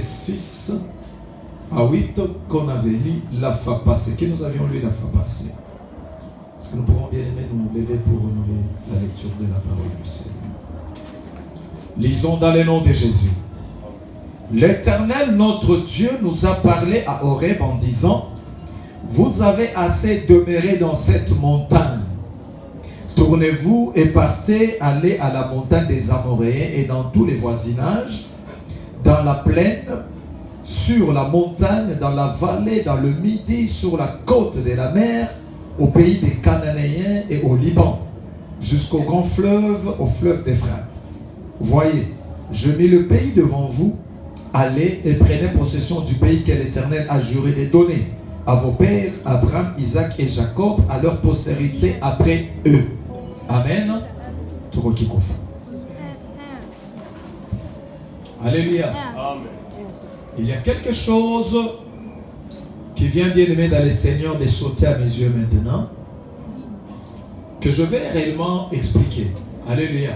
6 à 8 qu'on avait lu la fois passée, que nous avions lu la fois passée. Est-ce que nous pourrons bien aimer nous lever pour honorer la lecture de la parole du Seigneur? Lisons dans le nom de Jésus. L'Éternel, notre Dieu, nous a parlé à Horeb en disant: vous avez assez demeuré dans cette montagne. Tournez-vous et partez, allez à la montagne des Amoréens et dans tous les voisinages, dans la plaine, sur la montagne, dans la vallée, dans le midi, sur la côte de la mer, au pays des Cananéens et au Liban, jusqu'au grand fleuve, au fleuve d'Euphrate. Voyez, je mets le pays devant vous. Allez et prenez possession du pays que l'Éternel a juré de donner à vos pères, Abraham, Isaac et Jacob, à leur postérité après eux. Amen. Alléluia. Amen. Il y a quelque chose qui vient bien aimer dans le Seigneur de sauter à mes yeux maintenant, que je vais réellement expliquer. Alléluia.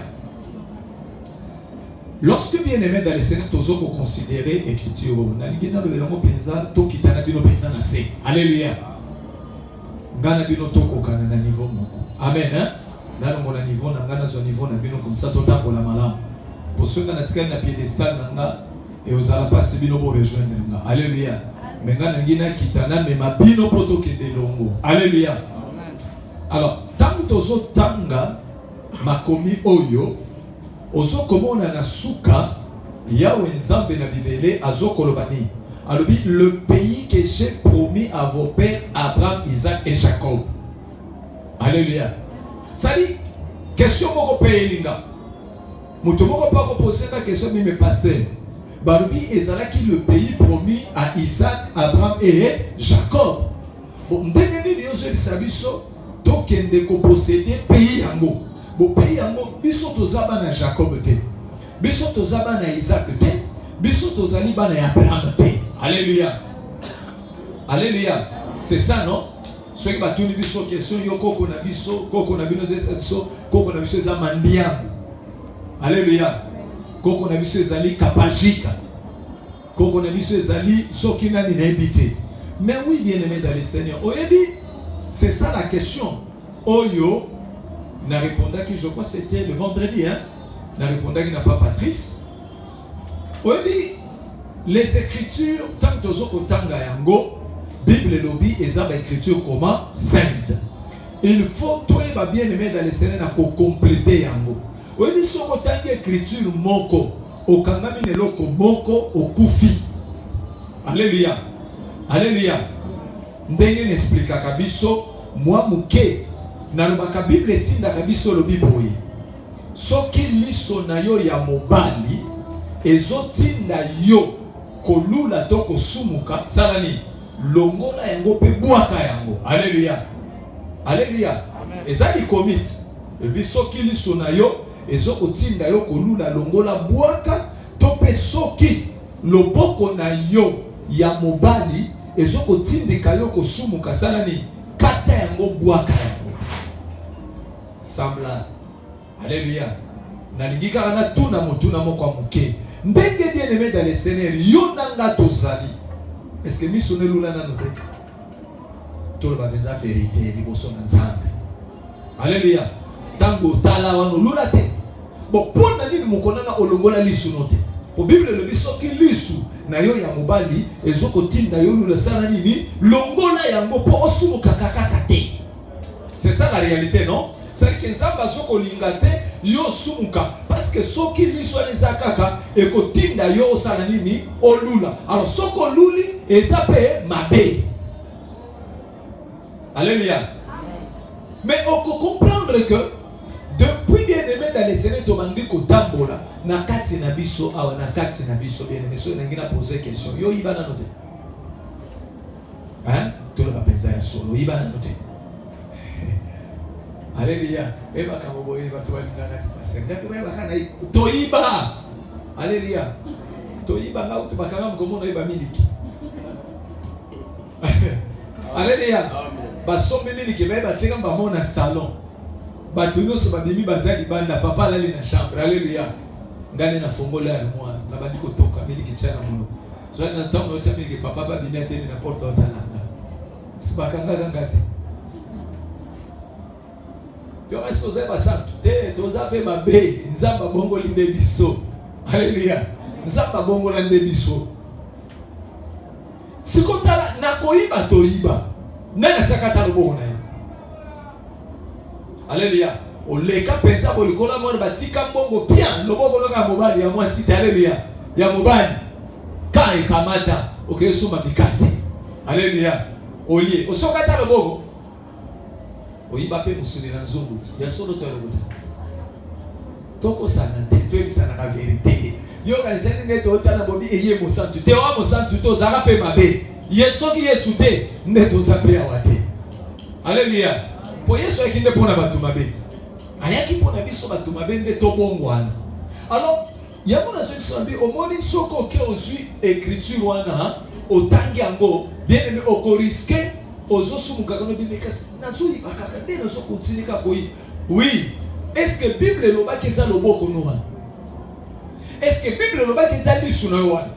Lorsque bien aimé dans le Seigneur, tu as considéré l'écriture. Alléluia. Amen. Dans mon niveau, dans niveau, comme ça, tout à la malade. Pour ceux qui ont un piédestal, et aux alapas, c'est bien pour rejoindre. Alléluia. Mais quand on a kitana, mais ma bino poto qui est longo. Alléluia. Alors, tant que tu as tanga, ma commis oyo, ozo comment on a na suka, yawe nzambe na bibele azo kolobani. Alors, le pays que j'ai promis à vos pères, Abraham, Isaac et Jacob. Alléluia. Ça dit, question pour le pays, je ne peux pas poser la question, mais pasteur. Barubi ezalaki le pays promis à Isaac, Abraham et Jacob. Bon, ndenge nyoso bisabiso tokende ko posséder pays yango. Bon pays yango biso tozaba na Jacob te. Biso tozaba na Isaac te. Biso tozali ba na Abraham te. Alléluia. Alléluia. C'est ça non? Ceux qui battent une question, yo koko na biso zeso, koko na biso za mandiango. Alléluia. Koko na biso ezali kapajika. Koko na biso ezali soki nani na ebité. Mais oui, bien aimé dans le Seigneur. Oyebi, c'est ça la question. Oyo n'a répondu que je crois que c'était le vendredi, hein. N'a répondu qu'il n'a pas Patrice. Oyebi, les écritures tant que zoko tanga yango, Bible lobby et ça écriture comment sainte. Il faut toi bien aimé dans le Seigneur na ko compléter yango. Oyebi soko tanga écriture moko okangami neloko moko okufi. Alléluia. Alléluia. Ndenge n'explique kabiso moi muke na lobaka Bible etinda kabiso lobi boye. Soki liso na yo ya mobali ezotinda yo kolula to kosumuka salani longola yango pe bwaka yango. Alléluia. Alléluia. Ezali commit. Ebi soki liso na yo ezokotinda yo kolula longola bwaka to pe soki loboko na yo ya mobali ezokotindika yo kosumuka salani kata yango bwaka yango. Sambla. Alléluia. Nalingi kaka na tuna motuna moko muke. Ndenge bien aimé dans le Seigneur, yo nanga tozali. Est-ce que miso ne lula na note? Tout le monde a vérité liboso na Nzambe. Alléluia. Tango tala wano lula te. Bon pour na nini mokona na olongola lisu note. Au Bible le bisoki lisu na yo ya mobali ezokotinda yo lula sana nini longola yango po osumuka kakaka te. C'est ça la réalité, non? C'est que Nzamba soko lingate yo sumuka parce que soki liso les akaka et kotinda yo sana nini olula. Alors soko luli ezape mabe. Alléluia. Mais on peut comprendre que depuis bien aimé dans les Seigneur tomandi kotambola na kati na biso awa na kati na biso bien aimé so ngina poser question yo ibana note. Hein? Tout le bapenza ya solo ibana note. Alléluia. Eba kamobo eba to balingaka ti pasenga ko eba kana to iba. Alléluia. To iba nga utu bakanga mkomo na eba miliki. Alléluia. Basombe miliki ba tshika mbamona salon. Batuno so babimi bazali banda papa alali na chambre. Alléluia. Ngane na fongola ya mwa na bandiko toka miliki tshana muno. soit dans temps où tu as mis que papa va venir te n'importe où talanga c'est pas kanga yo reste aux ébats ça te aux ébats ma bé nzamba bongo linde biso alléluia nzamba bongo linde biso si comme ta na koiba toiba na sakata loboko na yo alléluia oleka pensa bolikola mona batika mbongo pia loboko loka mobali ya mwasi alléluia ya mobali kai kamata okesoma mikati alléluia olie osokata loboko oyiba pe musuni na nzungu ya solo to lobuta toko sana te to ebisa na vérité yo kanisa ngete otala bobi eye mosantu te wa mosantu to zaka pe mabe yeso ki yesu te ndeto zapia wate alléluia po yesu akinde pona batu mabeti ayaki pona biso batu mabende to bongwana alors yamona zo kisambi omoni soko ke ozui écriture wana otangi yango bien aimé okoriske ozosumuka kana bimekasi nazui bakaka nde nazo continuer ka koi oui est-ce que bible loba keza loboko no wana est-ce que bible loba keza lisu na wana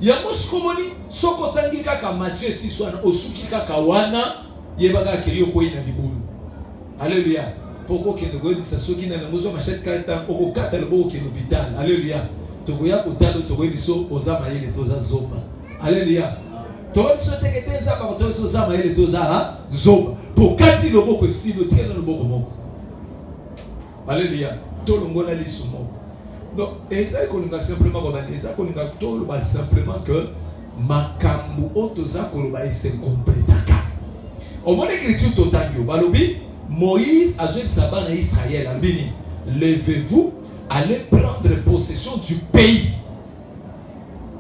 yango sikomoni soko tangi kaka Matthieu 6 wana osuki kaka wana yebaka kiriyo koi na libulu alléluia poko kende go disa soki na ngozo machette kata okokata loboko ke l'hôpital alléluia tokoya kotalo tokoyi biso ozama yele toza zomba alléluia toi so tekete nzamba ko tozo zama yele toza zomba pokati loboko sino tena loboko moko alléluia tolongola lisu moko donc eza kolinga simplement ko bana eza kolinga tolo ba simplement que makambu otoza koloba ese complétaka au moins écriture totango balobi Moïse a dit sabbat à Israël albini levez-vous allez prendre possession du pays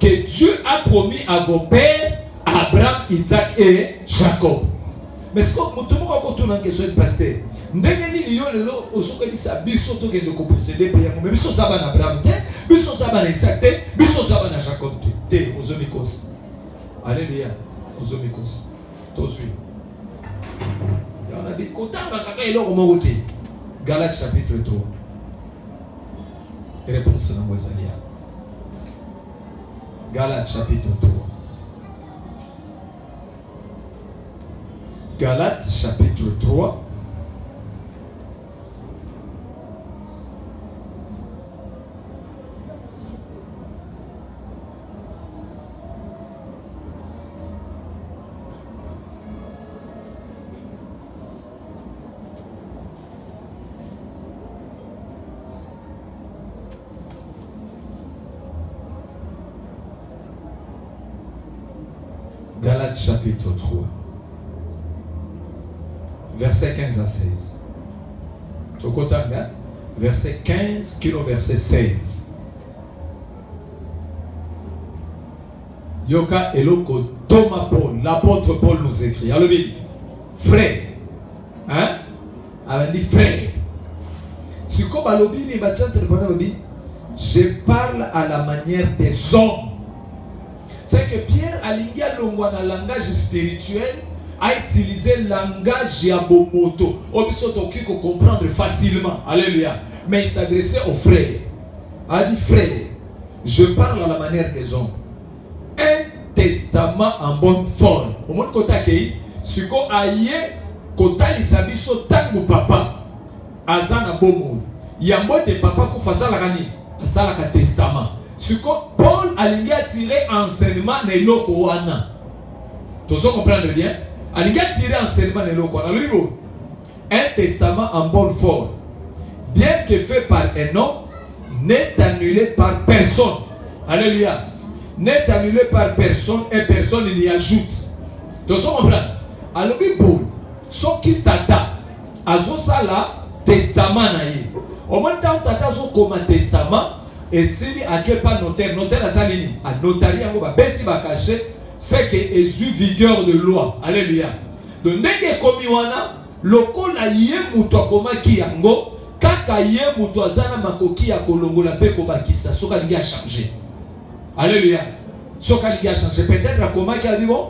que Dieu a promis à vos pères Abraham, Isaac et Jacob. Mais ce que tout le monde a continué en question de pasteur ndenge nini yo lelo osukabisa biso to kende ko posséder pays mais biso zaba na Abraham te biso zaba na Isaac te biso zaba na Jacob te ozomikos alléluia ozomikos to suis on a dit Galates chapitre 3 réponse na Mozalia Galates chapitre 3 Galates chapitre 3 Galates chapitre 3 verset 15 à 16 Tokotanga verset 15 kilo verset 16 Yoka eloko Thomas Paul l'apôtre Paul nous écrit alors frère hein alors dit frère si comme balobi ni bachante je parle à la manière des hommes. C'est que Pierre Alingia Longwana langage spirituel a utilisé le langage Yabomoto. Obisoto qui comprendre facilement. Alléluia. Mais il s'adressait aux frères. Il a dit frère, je parle à la manière des hommes. Un testament en bonne forme. Au monde kota kei, siko aye kota lisabiso tangu papa. Azana bomo. Yambote papa kufasa la gani. Asala ka testament. Siko Paul alingi a tiré enseignement ne loko wana. Tu sais comprendre bien? Alingi a tiré enseignement ne loko wana. Un testament en bonne forme, bien que fait par un homme, n'est annulé par personne. Alléluia. N'est annulé par personne et personne n'y ajoute. Tu sais comprendre? Alors Paul, ce qui tata, azo sala testament na ye. Au moins tant tata zo comme testament. Et si à quel pas notaire à Salini, à notariat, on va bêtir va cacher, c'est que est vigueur de loi. Alléluia. Donc, n'est-ce comme Yohana, le col a yé moutoua comme qui yango, kaka yé moutoua zana makoki ya kolongo la pe comme qui ça, soka li a changé. Alléluia. Soka li a changé. Peut-être la comme qui a dit bon,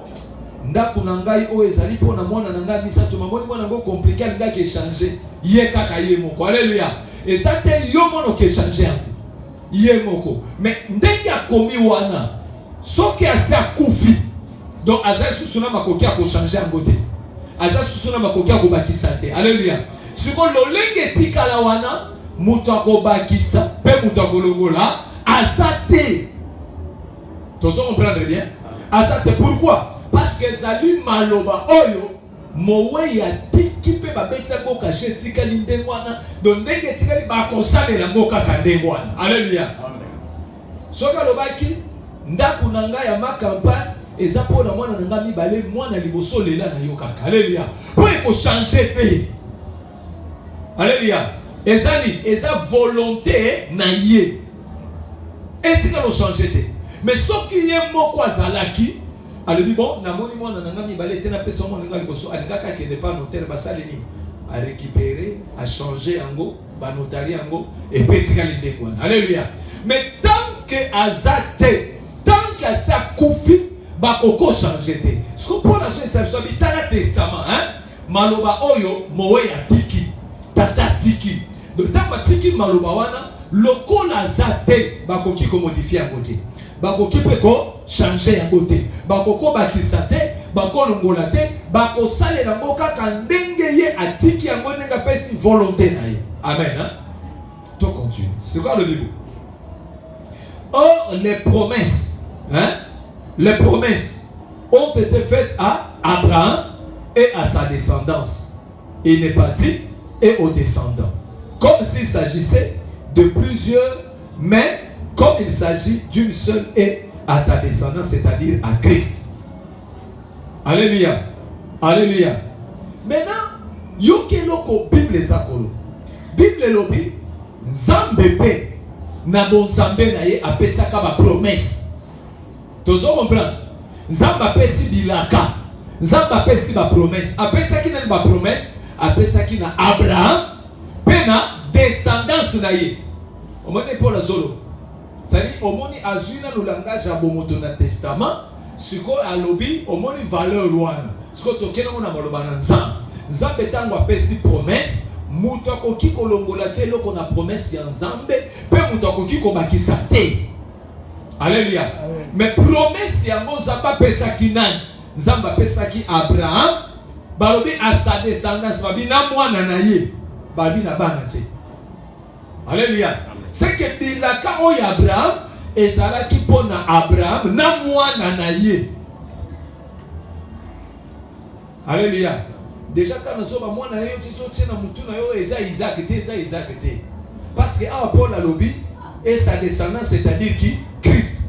ndaku nangai o ezali pona mwana nanga misato mamoni mwana ngo compliqué nga qui changer. Yé kaka yé moko. Alléluia. Et ça te yo mono qui changer. Yemoko mais ndenge akomi wana soki asa kufi donc aza susuna makoki ko changer en côté aza susuna makoki ko bakisa te. Alléluia. Siko lolenge tikala wana mutu akobakisa pe mutu akolongola azate. Tozo comprendre bien? Azate pourquoi? Parce que zali maloba oyo mowe ya tiki pe babetsa ko cacher tikali ndengwana donc ndenge tikali ba kosalela mboka kandengwana. Alléluia. Amen. Soka lobaki ndaku nanga ya makampa eza pona mwana nanga mibale mwana liboso lela na yo kaka. Alléluia. Pour ko changer te. Alléluia. Ezali eza volonté na ye. Etika lo changer te. Mais soki ye moko azalaki alobi bon namoni mwana nanga mibale te na pesa mwana nanga liboso alingaka kende pa notaire basaleni a récupérer a changer yango ba notari yango et puis etikali ndekwana. Alléluia. Mais tant que azate tant que asa kufi bakoko changer te. Ce qu'on prend dans ce bitala testament maloba oyo mowe ya tiki tata tiki donc tant tiki maloba wana lokola azate bakoki ko modifier yango te. Bakoki pe ko changer yango te. Bakoko bakisa te bakolongola te bakosalela mboka kandenge ye atiki yango nenga pesi volonté na ye. Amen. To continue. C'est quoi le Bible? Or les promesses ont été faites à Abraham et à sa descendance. Il n'est pas dit et aux descendants. Comme s'il s'agissait de plusieurs, mais comme il s'agit d'une seule et à ta descendance, c'est-à-dire à Christ. Alléluia. Alléluia. Maintenant, yokeloko Bible zakolo. Bible lobi Nzambe na bon Nzambe na ye apesaka ba promesse. Tozo comprendre. Nzambe apesi bilaka. Nzambe apesi ba promesse. Apesaki na ba promesse, apesaki na Abraham pe na descendance na ye. Omone Paul azolo. C'est-à-dire omoni azuna no langage ya bomoto na testament, siko alobi omoni valeur wana. Siko tokena mona maloba na Nzambe. Nzambe tango apesi promesse, mutu akoki kolongola te loko na promesse ya Nzambe, pe mutu akoki kobakisa te. Alléluia. Mais promesse yango Nzambe apesaki nani? Nzambe apesaki Abraham, balobi à sa descendance, babi na mwana na ye, babi na bana te. Alléluia. C'est que bilaka oyo Abraham ezalaki pona Abraham na mwana na ye. Alléluia. Déjà quand nous sommes mwana na yo tito na mutu na yo eza Isaac te, eza Isaac te. Parce que à Paul alobi et sa descendance, c'est-à-dire qui? Christ.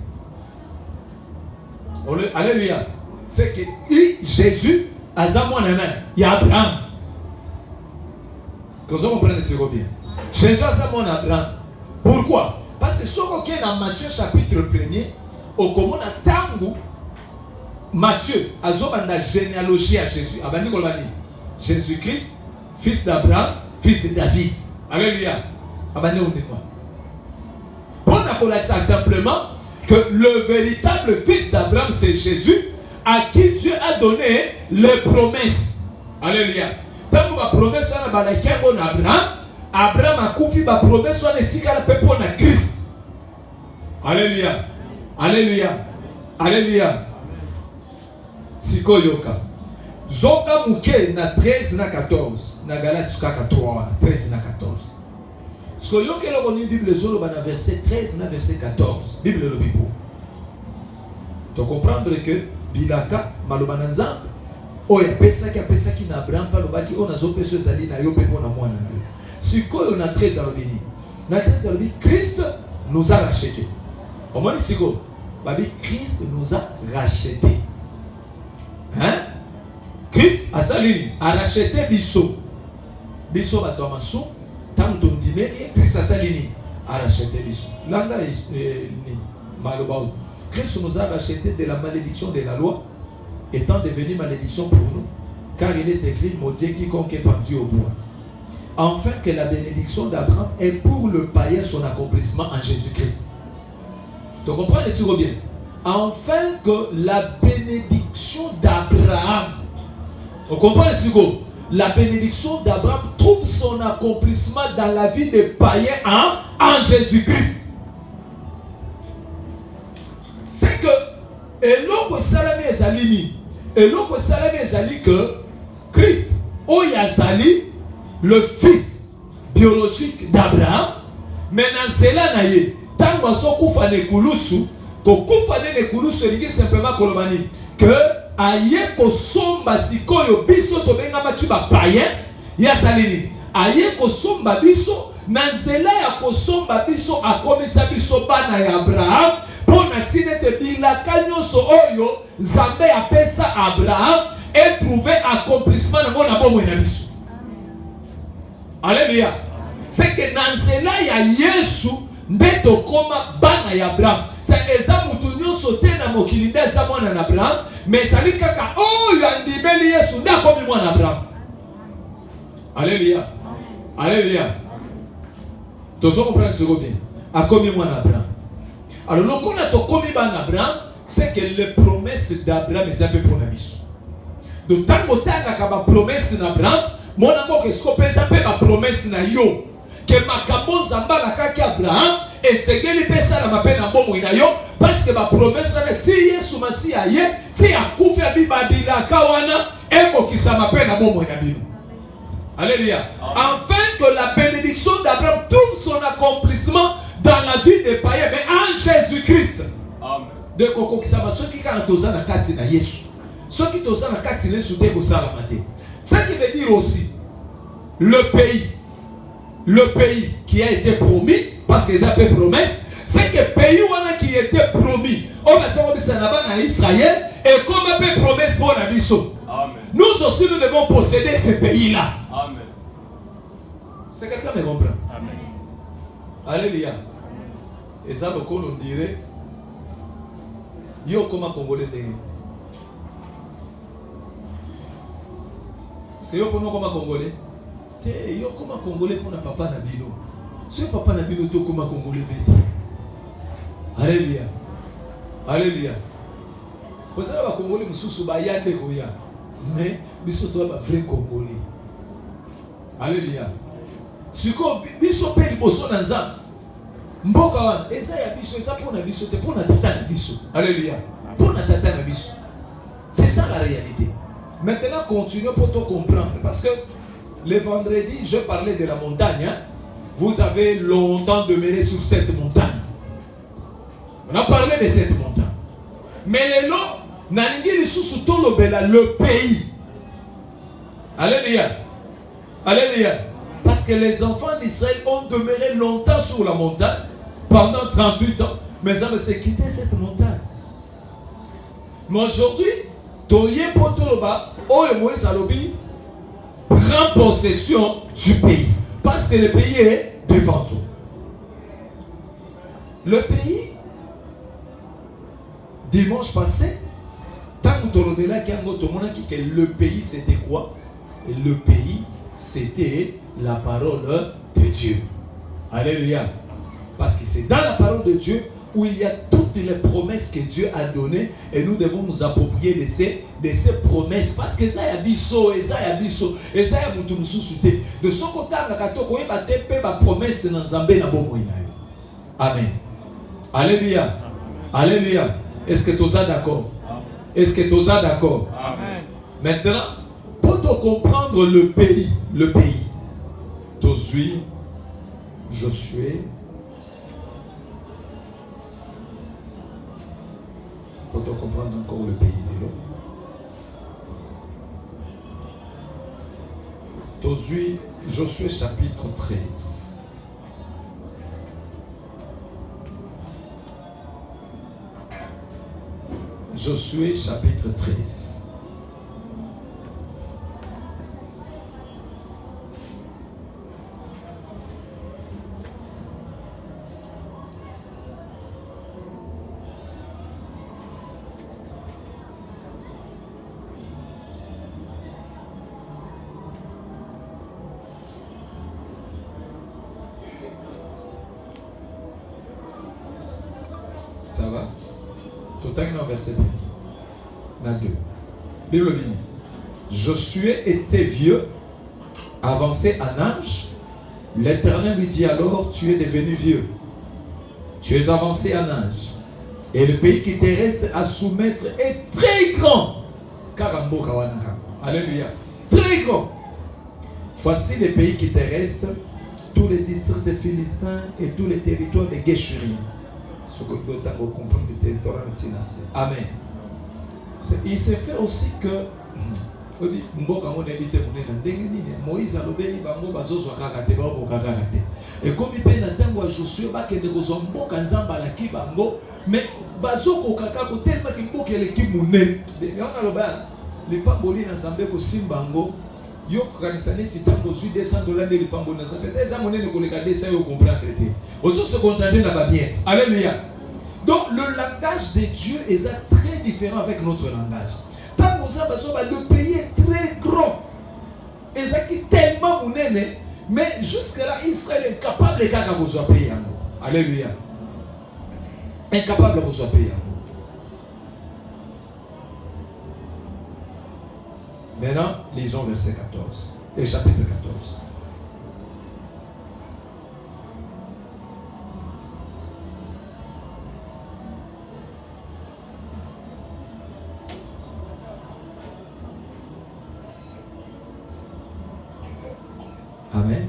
Alléluia. C'est que Jésus aza mwana na ya Abraham. Que vous comprenez ce bien. Jésus aza mwana Abraham. Pourquoi? Parce que ce qu'on a dans Matthieu chapitre 1er, au comment a tangu Matthieu a la généalogie à Jésus. Jésus-Christ, fils d'Abraham, fils de David. Alléluia. Pour nous ça simplement que le véritable fils d'Abraham, c'est Jésus, à qui Dieu a donné les promesses. Alléluia. Tant que la promesse est dans Abraham, Abraham a confié la promesse sur les tika la peuple na Christ. Alléluia. Alléluia. Alléluia. Siko yoka. Zonga muke na 13 na 14. Na Galates 3 13 na 14. Siko yoka lo koni Bible zolo ba na verset 13 na verset 14. Bible lo bibo. To comprendre que bilaka maloba na Nzambe oya pesa ki na Abraham pa lobaki ona zo peso ezali na yo pepo na mwana na yo. Siko on a 13 alobini. Na 13 alobini Christ nous a racheté. Au moins siko babi Christ nous a racheté. Hein? Christ a salini a racheté biso. Biso bato masu tant ton dimeli Christ a salini a racheté biso. Langa ni malobao. Christ nous a racheté de la malédiction de la loi étant devenu malédiction pour nous car il est écrit maudit quiconque est pendu au bois. Enfin que la bénédiction d'Abraham est pour le païen son accomplissement en Jésus-Christ. Tu comprends les sur bien? Enfin que la bénédiction d'Abraham, on comprend les sur la bénédiction d'Abraham trouve son accomplissement dans la vie des païens en Jésus-Christ. C'est que eloko salami ezali eloko salami ezali que Christ oyo azali le fils biologique d'Abraham, mais na nzela na ye tango azokufa na ekulusu, kokufa na ekulusu elingi simplement koloba nini que aye kosomba sikoyo biso tobengamaki bapayen ya salini, aye kosomba biso na nzela ya kosomba biso akomisa biso bana ya Abraham pona tina ete bilaka nyonso oyo Nzambe apesa Abraham et trouver accomplissement na mona bomwe na biso. Alléluia. C'est que na nzela ya Yesu nde tokoma bana ya Abraham. C'est eza mutu nyonso te na mokili nde eza mwana na Abraham, mais sali kaka oyo andimeli Yesu nde akomi mwana Abraham. Alléluia. Alléluia. Tous comprendre ce que bien. Akomi mwana Abraham. Alors le qu'on a tokomi bana Abraham, c'est que les promesses d'Abraham les appellent pour la mission. Donc tant que t'as la promesse d'Abraham, mon amour que ce qu'on peut appeler la promesse na yo, que ma kabon zamba la kaki Abraham et c'est que les personnes la m'appellent na bon na yo parce que ma promesse na ti Yesu Masi aye ti akufa bi badila kawana eko qui ça m'appelle na bon na bino. Alléluia. Afin que la bénédiction d'Abraham trouve son accomplissement dans la vie des païens, mais en Jésus-Christ. Amen. De koko qui s'ama ceux qui quand toza na kati na Yesu. Ceux qui toza na kati na Yesu de ko sala maté. Ça qui veut dire aussi le pays qui a été promis parce qu'ils appellent promesse, c'est que le pays qui était promis. On va savoir que c'est là-bas en Israël et comme un peu promesse pour la mission. Nous aussi nous devons posséder ce pays-là. Amen. C'est quelqu'un qui me comprend. Amen. Alléluia. Et ça, le coup, on dirait yo comme un Congolais. C'est yo comme un Congolais. Yo comme un Congolais pour un papa Nabino. C'est papa Nabino to comme un Congolais. Alléluia. Alléluia. Vous savez, les Congolais sont bayande koya. Mais ils sont des vrais Congolais. Alléluia. Si ils sont payés pour son ensemble, mboka wana eza ya biso eza pona biso te pona tata na biso. Alléluia. Pona tata na biso. C'est ça la réalité. Maintenant continuons pour te comprendre parce que le vendredi je parlais de la montagne. Hein? Vous avez longtemps demeuré sur cette montagne. On a parlé de cette montagne. Mais les lots nalingi lisusu tolobela le pays. Alléluia. Alléluia. Parce que les enfants d'Israël ont demeuré longtemps sur la montagne pendant 38 ans. Mais ça s'est quitté cette montagne. Mais aujourd'hui, Toye Potoloba, Oye Moïse Alobi, prend possession du pays. Parce que le pays est devant toi. Le pays, dimanche passé, tant que le pays c'était quoi? Le pays c'était la parole de Dieu. Alléluia. Parce que c'est dans la parole de Dieu où il y a toutes les promesses que Dieu a données et nous devons nous approprier de ces promesses. Parce que ça y a biso, et ça y a biso, et ça y a mutu mususute. De ce côté, on a promesse dans Zambé na bon. Amen. Alléluia. Alléluia. Est-ce que tu es d'accord? Est-ce que tu es d'accord? Amen. Maintenant, pour te comprendre le pays, Josué, pour te comprendre encore le pays, Josué chapitre 13. Josué chapitre 13. Ça va? Tout un verset. La 2. Bible dit, Josué était vieux, avancé en âge. L'Éternel lui dit alors, tu es devenu vieux. Tu es avancé en âge. Et le pays qui te reste à soumettre est très grand. Alléluia. Très grand. Voici les pays qui te restent, tous les districts des Philistins et tous les territoires des Guéchuriens. Ce que nous avons compris du territoire de Tinassé. Amen. Il s'est fait aussi que Moïse a lobeli bango bazozwa kaka te bao kaka te. Et comme il peine ntango a Josué ba ke de kozomboka nzamba la ki bango, mais bazoko kaka ko tellement ki mboka eleki munene. On a loba les pamboli na nzambe ko simbango yo kanisa neti tango zui $200 de les pamboli na nzambe. Eza monene ko leka $200 yo comprendre te. Ozo se contenter na ba bien. Alléluia. Donc le langage de Dieu est très différent avec notre langage. Le pays est très grand. Et ça qui est tellement monnaie, mais jusque-là, Israël est incapable de vous payer. Alléluia. Incapable de vous payer. Maintenant, lisons verset 14 et chapitre 14. Amen.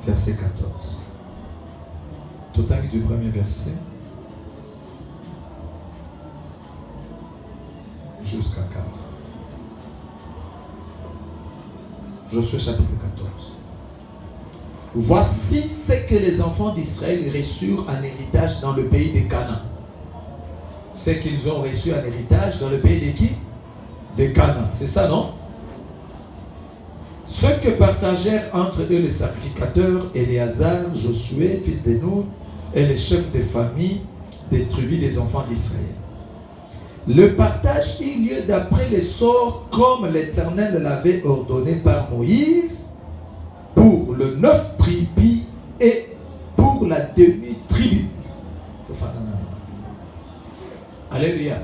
Verset 14. Total du premier verset jusqu'à 4. Josué chapitre 14. Voici ce que les enfants d'Israël reçurent en héritage dans le pays de Canaan. Ce qu'ils ont reçu en héritage dans le pays de qui? De Canaan. C'est ça, non? Ce que partagèrent entre eux les sacrificateurs Éléazar, Josué, fils de Nun, et les chefs de famille des tribus des enfants d'Israël. Le partage eut lieu d'après les sorts comme l'Éternel l'avait ordonné par Moïse pour le 9 tribus et pour la demi-tribu. Alléluia.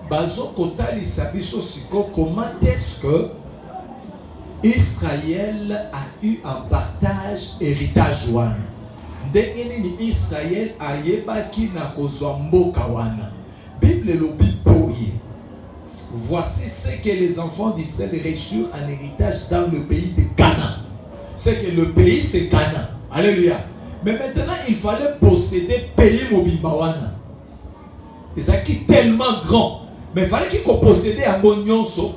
Bazo kotali sabiso siko, comment est-ce que Israël a eu un partage héritage wana? Ndenge ni Israël ayebaki na kozwa mboka wana? Bible lobi boye. Voici ce que les enfants d'Israël reçurent en héritage dans le pays de Canaan. C'est que le pays c'est Canaan. Alléluia. Mais maintenant il fallait posséder pays mobimba wana. Et ça qui est tellement grand. Mais il fallait qu'il possédait un bon nyonso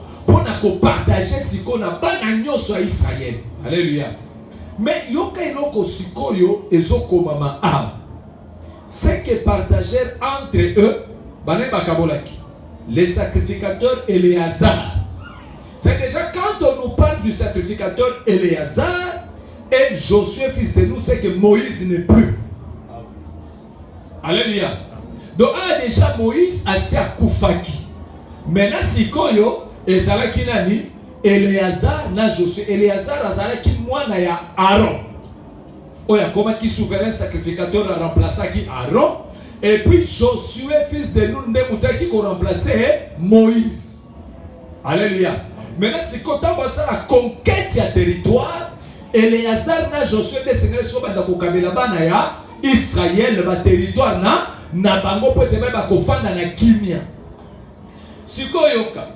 pour partager ce qu'on a ban nyonso à Israël. Alléluia. Mais yoka iloko sikoyo ezoko mama a. Ce que partagèrent entre eux les sacrificateurs Éléazar. C'est déjà quand on nous parle du sacrificateur Éléazar et Josué fils de Nun, c'est que Moïse n'est plus. Alléluia. Donc déjà Moïse a si akufaki. Maintenant sikoyo ezalaki nani? Éléazar na Josué. Éléazar azalaki mwana ya Aaron. Oya comment qui souverain sacrificateur a remplacé qui Aaron. Et puis Josué fils de Nun qui a remplacé Moïse. Alléluia. Maintenant c'est quand on voit ça la conquête du territoire, Éléazar na Josué de Seigneur so banda ko kabela bana ya Israël ba territoire na bango pote ba ko fanda na kimia. Sikoyoka.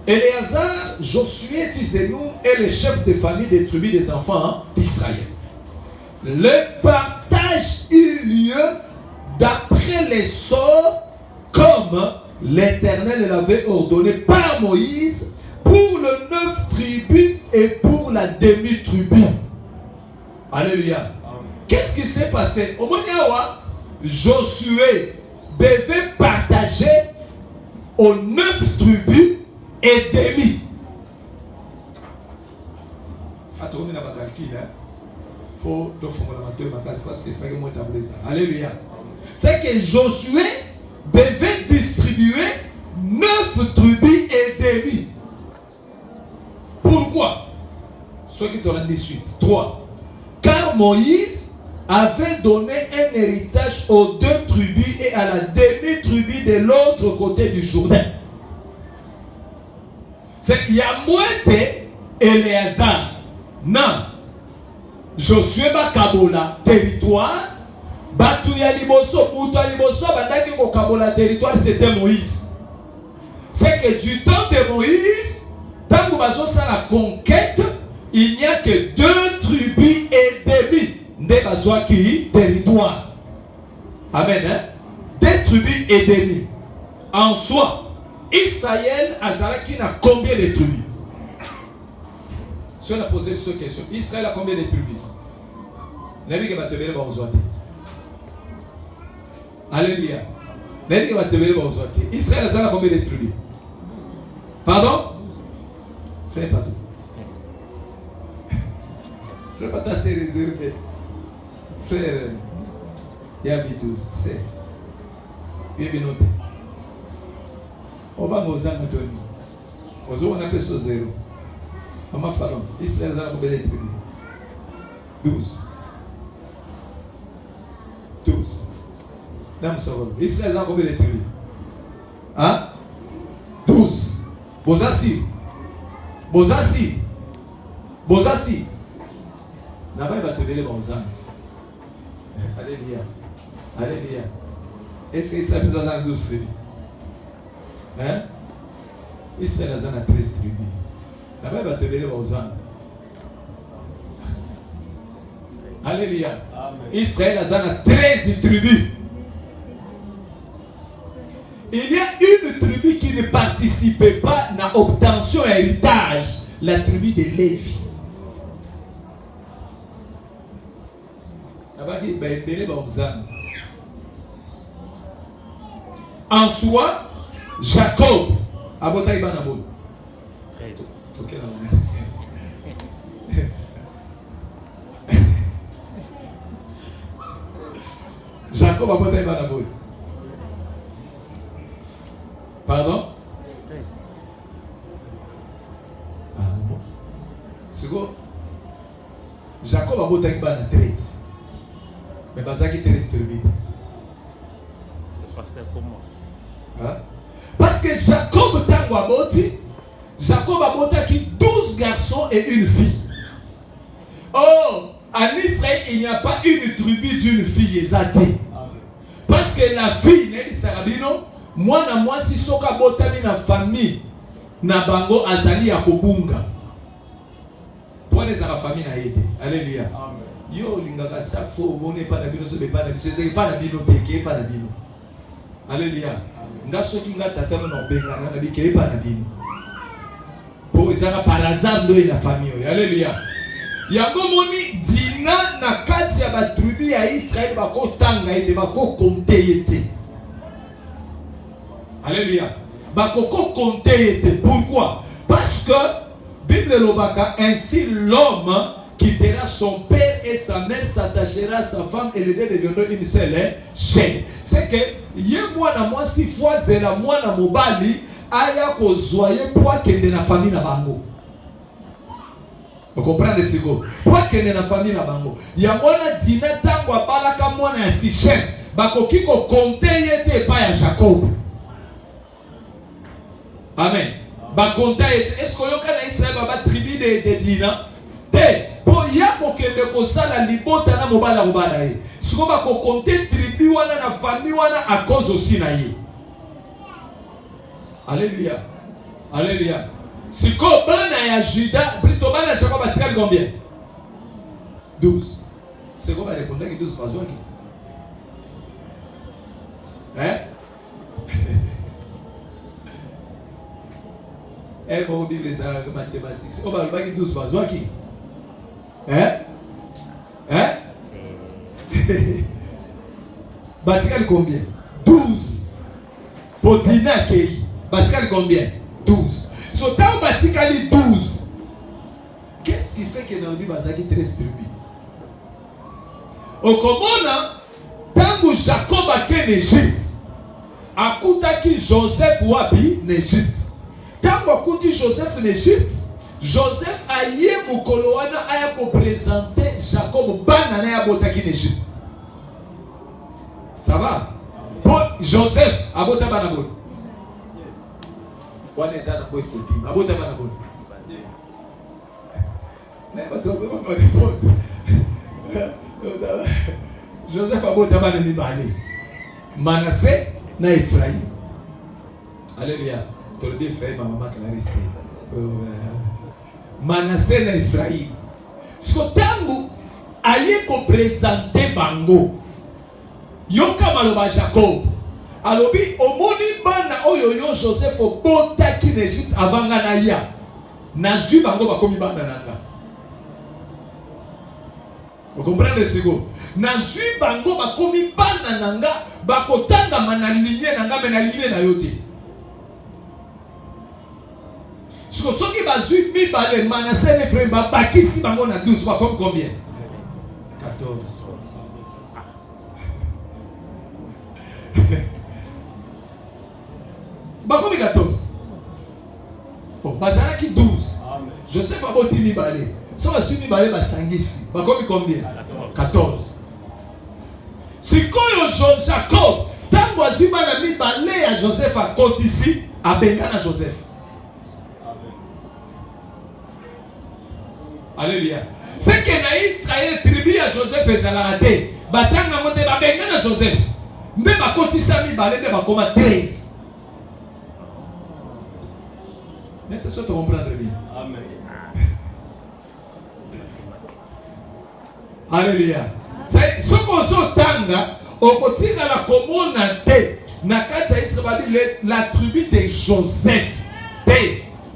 Éléazar, Josué fils de Nun et les chefs de famille des tribus des enfants d'Israël. Le partage eut lieu d'après les sorts comme l'Éternel l'avait ordonné par Moïse pour le 9 tribus et pour la demi-tribu. Alléluia. Qu'est-ce qui s'est passé? Au Moniawa, Josué devait partager aux 9 tribus et demi. Attendez, on a calcul, faut Alléluia. C'est que Josué devait distribuer 9 tribus et demi. Pourquoi? Ceux qui t'ont dit suite. 3. Car Moïse avait donné un héritage aux 2 tribus et à la demi-tribu de l'autre côté du Jourdain. C'est qu'il y a moins Éléazar. Non. Josué Bakabola, territoire, Batu ya liboso, mutu ya liboso, bandaki kokabola territoire, c'était Moïse. C'est que du temps de Moïse, tant que bazo sa la conquête, il n'y a que 2 tribus et demi de bazo qui territoire. Amen. Hein? 2 tribus et demi. En soi, Israël Azaraki n'a combien de tribus? Si on a posé cette question, Israël a combien de tribus? Alléluia. Israël a combien de tribus? Pardon? Frère, pardon. Frère, pas assez réservé. Frère, il y a 12. C'est. Il y a bien noté. On va nous en donner. On a appelé ça 0. Maman Pharaon, Israël a combien de tribus? 12. 12. Israël a combien de tribus? Hein? 12. Bozasi. Bozasi. Bozasi. N'a-t-il pas te donner les bons ans? Alléluia. Alléluia. Est-ce que Israël nous a 12 tribus? Hein? Israël a 13 tribus. N'a-t-il pas te donner les bons ans? Alléluia. Israël a 13 tribus. Il y a une tribu qui ne participait pas à l'obtention et héritage, la tribu de Lévi. En soi, Jacob a voté Ibanabo. Jacob a voté Ibanabo. Pardon? Ah bon. C'est quoi? Jacob a voté 13. Mais Bazaki 13 tribus. Pasteur, comment? Hein? Parce que Jacob Tango a voté. Jacob a voté 12 garçons et une fille. Oh, en Israël, il n'y a pas une tribu d'une fille exatée. Parce que la fille, Nelly Sarabino, moi na moi si soka botami na famille na bango azali ya kobunga pour les la famille na yete. Alléluia. Amen. Yo lingaka chaque fois obone pas na bino so be pas na biso c'est pas na bino teke pas na bino. Alléluia. Nga soki nga tata no benga na bike pas na bino. Pour ezaka par hasard ndo na famille. Alléluia. Yango moni dina na kati ya ba tribu ya Israël ba ko tanga yete ba ko compter yete. Alléluia. Bakoko compté était. Pourquoi? Parce que Bible Lobaka, ainsi l'homme quittera son père et sa mère, s'attachera à sa femme et les deux deviendront une seule chair. C'est que yé moi na moi si fois zela moi na mobali aya ko zoyer pour que na famille na bango. Vous comprenez ce que? Pour que na famille na bango. Ya mwana dina tango balaka mwana ya Sichem. Bakoki ko compter yete pa ya Jacob. Amen. Bakonta est-ce que yoka na Israël baba tribu de Dina? Te pour ya ko kende ko sala libota na mobala mobala ye. Siko ba ko compter tribu wana na famille wana à cause aussi na ye. Alléluia. Alléluia. Siko bana ya Juda, plutôt bana Jacob batikali combien? 12. C'est quoi ba répondre que 12 mazwa ki? Hein? Et pour Bible les mathématiques, on va le baguer 12 mazwa ki? Hein? Hein? Batikali combien? 12. Potina kei. Batikali combien? 12. So tant Batikali 12. Qu'est-ce qui fait que dans le Bible bazaki 13 tribus? Au Komona, tant Jacob a ken Égypte, akutaki Joseph wabi n'Égypte. Tant akuti Joseph n'Égypte, Joseph a yé mukolo wana aya ko présenter Jacob banana ya botaki n'Égypte. Ça va? Pour Joseph abota banabon. Wana ezana ko ekoti. Abota banabon. Mais pas trop ça va répondre. Joseph abota bana mibale. Manassé na Ephraim. Alléluia. Tu le dis Ephraim, ma maman qui l'a resté. Manassé na Ephraim. Ce que tangu aye ko présenter bango. Yoka maloba Jacob. Alobi omoni bana oyo yo Joseph obota ki n'Égypte avant ngana ya. Nazui bango bakomi bana nanga. Vous comprenez ce que nazui bango bakomi bana nanga bakotanga manaligne nanga menaligne na yote. Ce que soki bazui mi bale Manassé ne frère bakisi bango na 12 bakomi combien? 14. Bakomi 14. Bon, bazalaki 12. Amen. Joseph aboti mi bale. So basi mi bale basangisi. Bakomi combien? 14. Sikoyo Jacob, tango azima na mi bale ya Joseph akotisi, abengana Joseph. Alléluia. C'est que na Israël tribu ya Joseph ezalaka te. Batanga mote babengana Joseph. Nde bakotisa mi bale nde bakoma 13. Maintenant, ça te comprendre bien. Amen. Alléluia. C'est ce qu'on se tanga, au côté de la commune na kati ya Israël, la tribu de Joseph.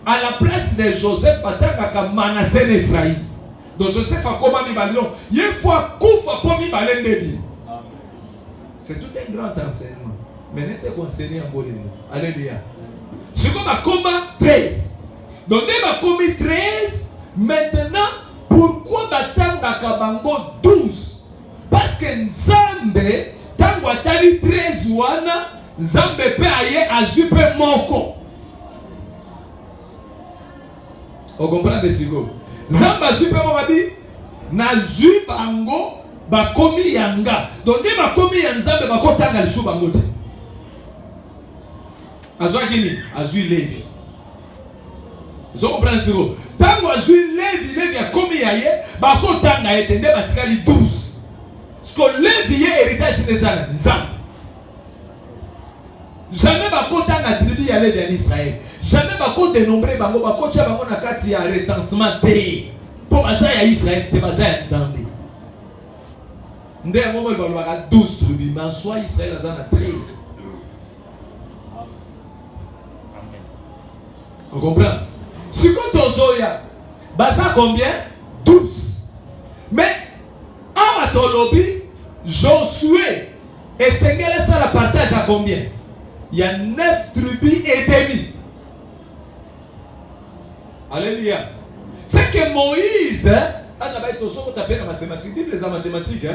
À la place de Joseph, atanga ka Manassé d'Ephraim. Donc Joseph a comment mi balon. Il faut koufa pour mi balen debi. C'est tout un grand enseignement. Mais n'était enseigné en Bolivie. Alléluia. C'est comme un combat 13. Donc, il a commis 13. Maintenant, pourquoi batanga kabango 12? Parce que Nzambe, tango atali 13 wana, Nzambe pe aye azupe moko. Vous comprenez ce que Nzambe azupe moko abi, na zubango bakomi yanga. Donc, il a commis Nzambe bakotanga lisu bango te. Azwa kini, azui Lévi. Vous comprenez ce que tango azui Lévi a commis aye, bakotanga etende batikali 12. Parce que Lévi est héritage des Nzambe. Jamais bakotanga tribu ya Lévi en Israël. Jamais bako dénombrer bango bakocha bango na kati ya recensement te. Po baza ya Israël te baza ya Nzambe. Nde momo balobaka 12 tribus, mais en soi Israël azana 13. On comprend? Si quand Ozoya, baza combien? 12. Mais, à Tolobi, Josué et Sengele, ça la partage à combien? Il y a 9 tribus et demi. Alléluia. C'est que Moïse, on a tapé la mathématique, Bible les mathématiques.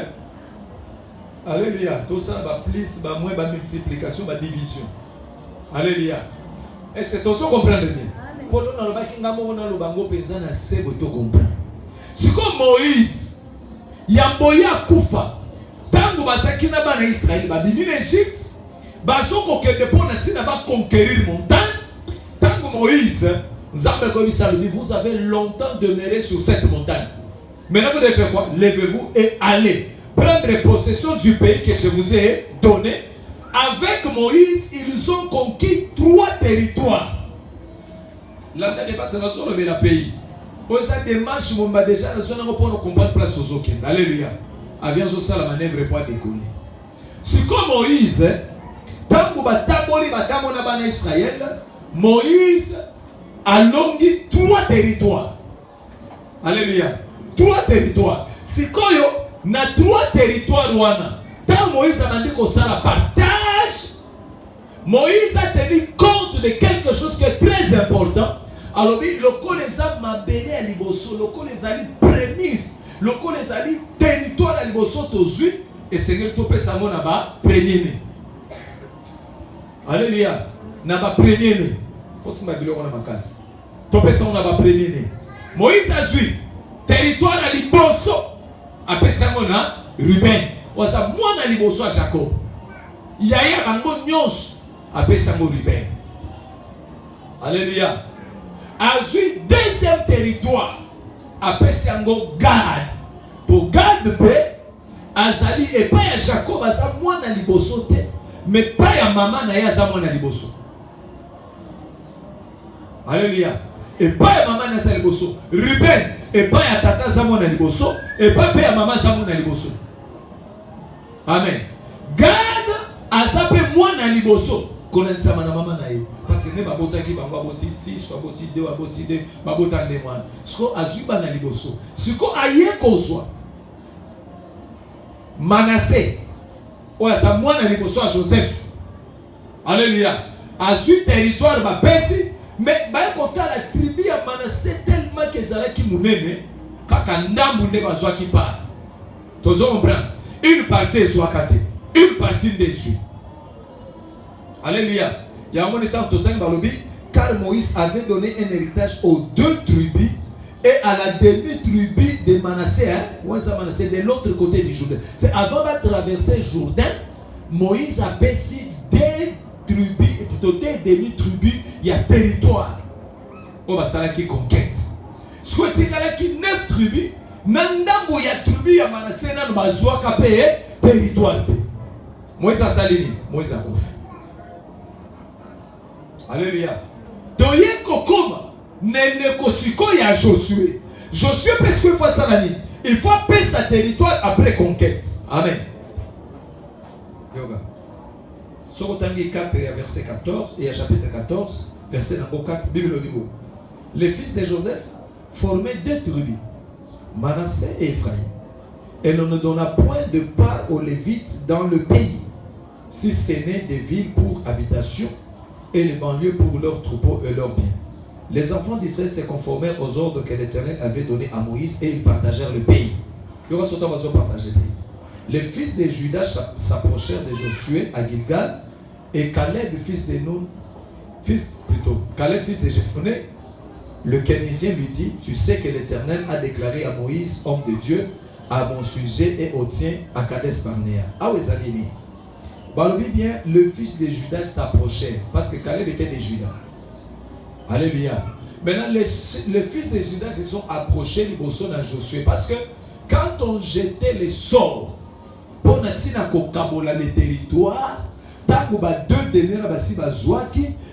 Alléluia. Tout ça, plus, moins, multiplication, division. Alléluia. Et c'est aussi comprendre bien. Pour nous, on a c'est comme Moïse, Yamboya Koufa, Tango Basakina Bana Israël, Babini l'Égypte, Bazoko Kedepon Natina va conquérir montagne. Tango Moïse, Zambé Komisalobi, vous avez longtemps demeuré sur cette montagne. Maintenant, vous devez faire quoi? Levez-vous et allez prendre possession du pays que je vous ai donné. Avec Moïse, ils ont conquis 3 territoires. Là, on n'est pas sur le pays. Pour ça, démarche, on va déjà nous comprendre place aux autres. Alléluia. Avions ça la manœuvre pour décoller. C'est comme Moïse, tant que bataboli batamona bana Israël, Moïse a longi 3 territoires. Alléluia. 3 territoires. C'est quoi yo na 3 territoires wana. Tant Moïse a demandé qu'on ça la partage. Moïse a tenu compte de quelque chose qui est très important. Alors, le col les a mabélé à Liboso, le col les a dit prémices, le col les a dit territoire à Liboso, Tozu, et Seigneur Topé Samo n'a pas premier. Alléluia. N'a pas premier. Faut se mettre on a ma casse. Topé Samo n'a pas premier. Moïse a joué territoire à Liboso, après Samo n'a Ruben. On a moi à Liboso à Jacob. Yaya Bango Nyos, après Samo Ruben. Alléluia. Azui deuxième territoire après Sango Gad. Pour Gad, azali epai ya Jacob aza mwana liboso te, mais pas ya maman na ye aza mwana liboso. Alléluia. Epai ya maman na aza liboso. Ruben epai ya tata aza mwana liboso, epai pe ya maman aza mwana liboso. Amen. Gad aza pe mwana liboso konanisa na mama na ye, parce que ne babotaki bango aboti 6 aboti 2 aboti 2 babota nde mwana siko azuba na liboso, siko aye kozwa Manassé oya sa mwana liboso a Joseph. Alléluia. Azui territoire bapesi, mais baye kotala tribu ya Manassé tellement que ezalaki munene kaka ndambu nde bazwaki pa. Tozo comprendre. Une partie ezwaka te, une partie dessus. Alléluia. Il y a un moment total balobi, car Moïse avait donné un héritage aux 2 tribus et à la demi-tribu de Manassé, Manassé de l'autre côté du Jourdain. C'est avant de traverser le Jourdain, Moïse a baissé 2 tribus, et plutôt 2 demi-tribus, il y a territoire. On va s'arrêter qui conquête. Soit il y a 9 tribus, Nandambo ya tribu ya Manassé na bazwa kapé territoire. Moïse a salini, Moïse a confié. Alléluia. Toye kokoma nene kosiko ya Josué. Josué presque une fois ça l'année. Il faut payer sa territoire après conquête. Amen. Yoga. Sorotangi 4 verset 14 et à chapitre 14 verset 4 Bible au niveau. Les fils de Joseph formaient 2 tribus, Manassé et Ephraïm. Et l'on ne donna point de part aux Lévites dans le pays, si ce n'est des villes pour habitation et les banlieues pour leurs troupeaux et leurs biens. Les enfants d'Israël se conformèrent aux ordres que l'Éternel avait donnés à Moïse et ils partagèrent le pays. Les fils de Juda s'approchèrent de Josué à Gilgal et Caleb, fils de Nun, Caleb, fils de Jephonné, le Kénésien lui dit, tu sais que l'Éternel a déclaré à Moïse, homme de Dieu, à mon sujet et au tien à Kades Barnéa. Ah oui, ça dit. Balobi bien, le fils de Judas s'approchait parce que Caleb était de Judas. Alléluia. Maintenant, les fils de Judas se sont approchés du bosson à Josué parce que quand on jetait les sorts pour natina kokabola les territoires,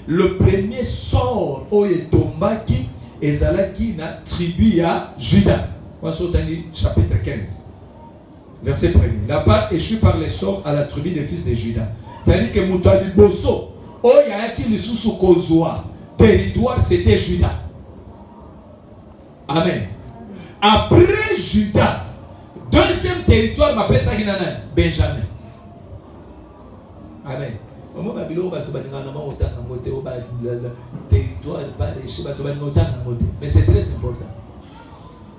le premier sort oye tombaki ezalaki na tribu ya Juda. Chapitre 15. Verset 1er. La part échue par les sorts à la tribu des fils de Juda. C'est-à-dire que Moutali Bosso, Oyaki le sous Kozoa, territoire c'était Juda. Amen. Après Juda, deuxième territoire, ma pesa Hinana, Benjamin. Amen. Mais c'est très important.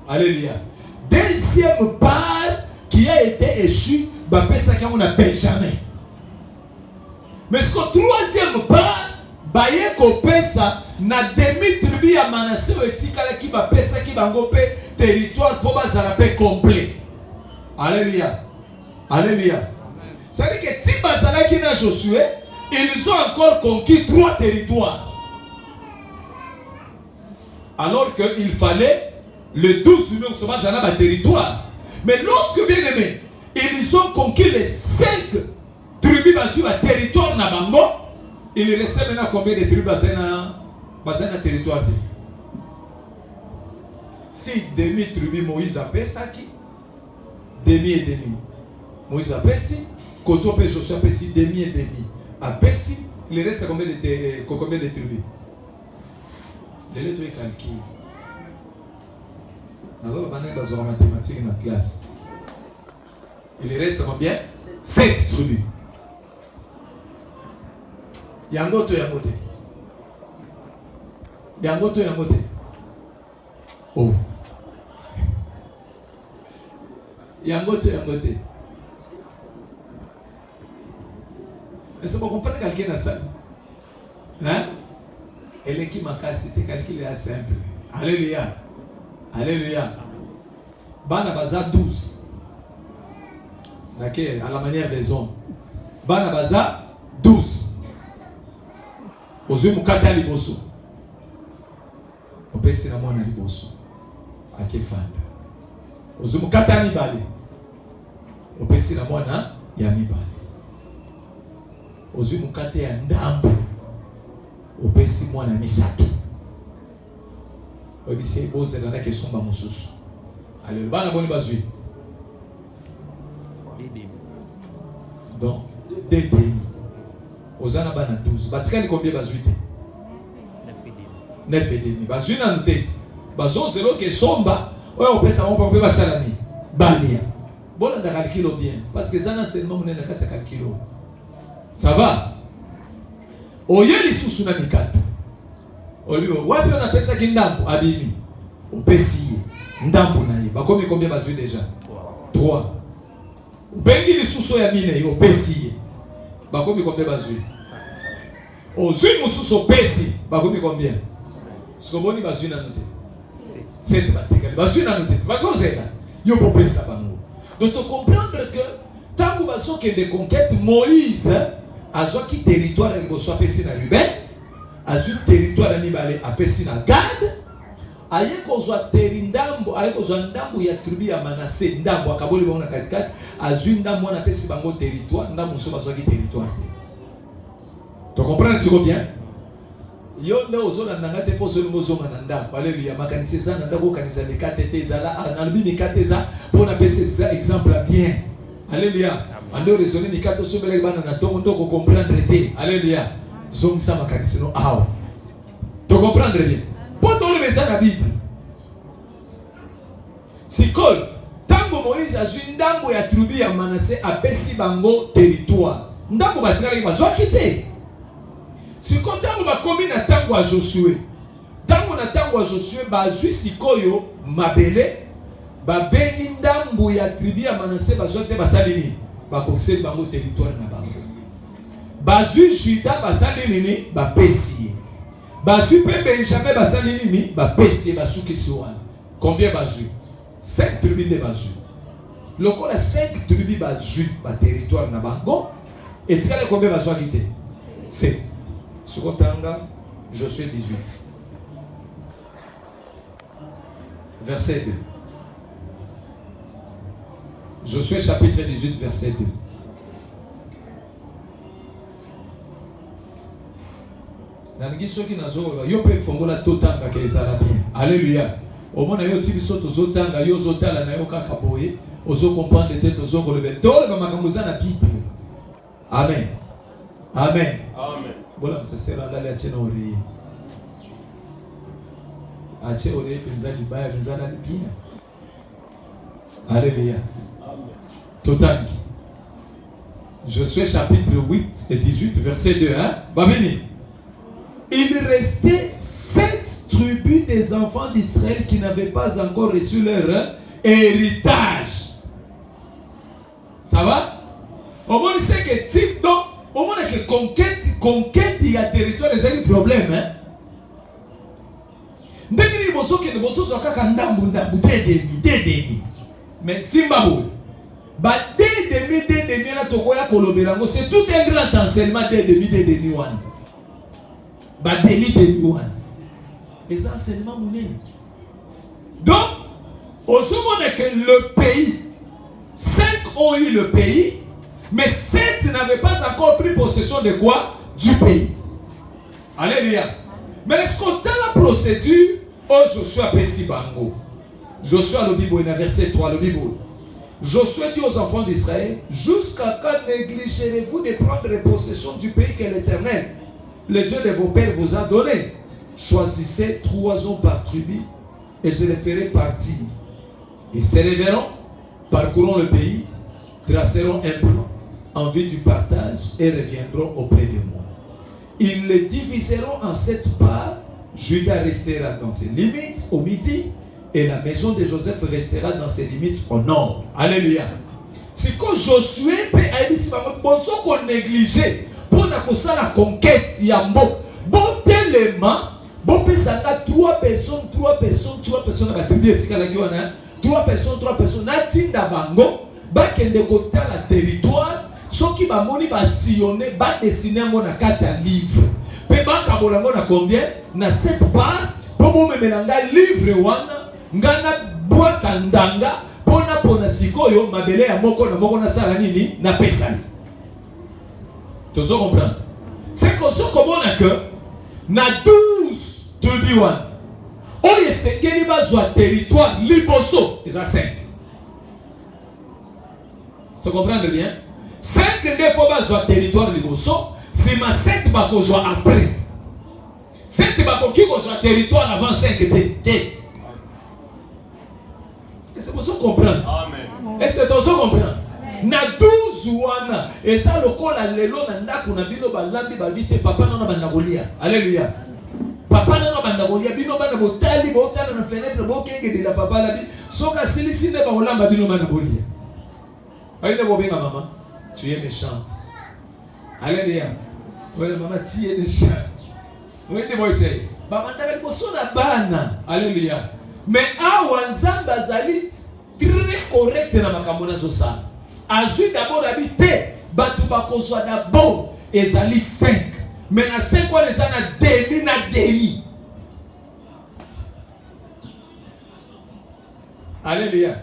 Alléluia. Deuxième part qui a été échu, bapesa qui on a Benjamin. Mais ce que troisième part, baye ko pesa na demi tribu ya Manassé etikala ki bapesa ki bango pe territoire pour bazala pe complet. Alléluia. Alléluia. Ça veut dire que si bazala ki na Josué, ils ont encore conquis 3 territoires. Alors qu'il fallait le 12 millions sur bazala territoire. Mais lorsque, bien aimé, ils ont conquis les 5 tribus sur le territoire na bango, il restait maintenant combien de tribus dans le territoire? Si demi-tribu Moïse a fait ça, demi et demi. Moïse a fait si, Koto et Josué a fait si, demi et demi. A fait si, il reste combien de tribus? Les lettres est calculé. Nous avons besoin de mathématiques dans la classe. Il reste combien? 7 tribus. Yangoto. Oh. Yangoto. Est-ce que vous comprenez quelqu'un dans ça? Hein? Et l'équipe m'a cassé, c'est calculé à simple. Alléluia. Alléluia. Bana baza 12. D'accord, à la manière des hommes. Bana baza 12. Ozu mukata liboso. Opesi na mwana liboso. Akefanda. Ozu mukata libale. opesi na mwana ya mibale. Ozwi mukate ya ndambo opesi mwana misato. Obisi bozela na kesomba mususu. Allez, bana boni bazwi. Donc, des demi. Ozana bana 12. Batikali combien bazwi te? 9 et demi. Bazwi na nteti. Bazo zelo kesomba. Oya opesa mo pa salami. Balia. Bon on a calculé bien parce que ça n'a seulement mon na kati calculer. Ça va? Oyeli susu na mikata. Oliyo wapi on appelle ça kindambo abimi. Opesi ndambo na ye. Bakomi combien bazwi déjà? 3. Ubengi li susu ya mine yo opesi. Bakomi combien bazwi? Ozwi mususu opesi. Bakomi combien? Sikoboni bazwi na note. 7 batekali. Bazwi na note. Bazo zela. Yo popesa bango. Donc tu comprendre que tant que baso que de conquête Moïse a qui territoire et bosso apesi na Ruben, a su territoire ni balé apesi na Gad, aye ko zo terindambo, aye ko zo ndambo ya tribu ya Manassé, ndambo akaboli bona katikati, a zu ndambo na apesi bango territoire, ndambo so baso qui territoire. Tu comprends si bien? Yo nde ozona nangate poso ngozonga na ndako. Alléluia. Makanisi za na ndako kanisa mikate tezala na lubi mikate za pona pese ça exemple bien. Alléluia. Ando raisonner mikate so bele bana na tongo ndoko comprendre te. Alléluia. Zongisa makanisi no awa. Tu comprendre bien? Poto le message na Bible. Sikol tango Moïse azwi ndambo ya tribu ya Manassé apesi bango territoire. Ndambo batikala bazwa kite. Si kontango bakomi na tango a Josué. Tango na tango a Josué bazwi sikoyo mabele babengi ndambo ya tribu ya Manassé bazwa te basali nini? Bakokiseli bango territoire na bango. Bazwi Juda basali nini? Bapesi. Bazwi pe Benjamin basali nini? Bapesi basukisi wana. Combien bazwi? 5 tribus de bazwi. Lokola 5 tribus bazwi ba territoire na bango. Et tikale combien bazwa kite? 7. Surotanga, Josué 18. Verset 2. Josué chapitre 18, verset 2. Nangiso ki nazo yo pe fongola totanga ke ezala bien. Alléluia. Au moins yo tibiso tozotanga yo zotala na yo kaka boye, ozo comprendre te tozo kolebe. Tole ba makambo za na Bible. Amen. Amen. Amen. Voilà, ça sera là la tienne oreille. A tienne oreille penza libaya penza na libia. Alléluia. Amen. Totangi. Josué chapitre 8 et 18 verset 2 hein. Babini. Il restait 7 tribus des enfants d'Israël qui n'avaient pas encore reçu leur héritage. Ça va? Au moins il sait que type donc au moins que conquête il y a territoire c'est un problème hein. Ndeni boso ke boso so kaka ndambu demi. Mais Zimbabwe ba demi na tokoya kolobelango c'est tout un grand enseignement demi one. Ba demi one. Et ça enseignement munene. Donc au moment que le pays 5 ont eu le pays mais 7 n'avaient pas encore pris possession de quoi? Du pays. Alléluia. Mais est-ce qu'on a la procédure? Oh, Josué a pris bango. Josué le Bible, verset 3, le Bible. Josué dit aux enfants d'Israël, jusqu'à quand négligerez-vous de prendre possession du pays que l'Éternel, le Dieu de vos pères, vous a donné? Choisissez 3 hommes par tribu et je les ferai partir. Ils se révéreront, parcourront le pays, traceront un plan en vue du partage et reviendront auprès de moi. Ils le diviseront en 7 parts. Juda restera dans ses limites au midi et la maison de Joseph restera dans ses limites au nord. Alléluia. C'est que Josué peut qu'on négligé pour la conquête yambo. Bon tellement, bon pesaka 3 personnes à la tribu etikala 3 personnes natinda bango bakende kota la territoire. Ceux qui va moni va sillonner, va dessiner mon carte à livre. Pe ba kabolango na combien? Na 7 parts. Pour me melanga livre wana, ngana boa kandanga, pona wana pona sikoyo mabele ya moko na moko na sala nini na pesani. Tozo comprendre. C'est que ce qu'on que na 12 21. Oye sengeli bazwa territoire liboso eza 5. Se comprendre bien? 5 des fois bazwa territoire liboso, c'est ma 7 bakozwa après. 7 bakoki kozwa territoire avant 5 té. C'est pour ça comprendre. Amen. Et c'est pour ça comprendre. Na 12 wana eza lokola lelo na ndako na bino balambi babite papa na banda kolia. Alléluia. Papa na banda kolia bino bana botali botala na fenêtre bokenge de la papa la bi soka silisi ne ba olamba bino bana kolia. Aïe bobenga maman, tu es méchante. Alléluia. Ouais maman tu es méchante. Oui ne moi c'est. Ba mandaka liboso na bana. Alléluia. Mais awa nzamba azali très correct na makambo na zosa. Azui d'abord habité, batu bakozwa d'abord ezali 5. Mais na 5 wana eza na demi. Alléluia.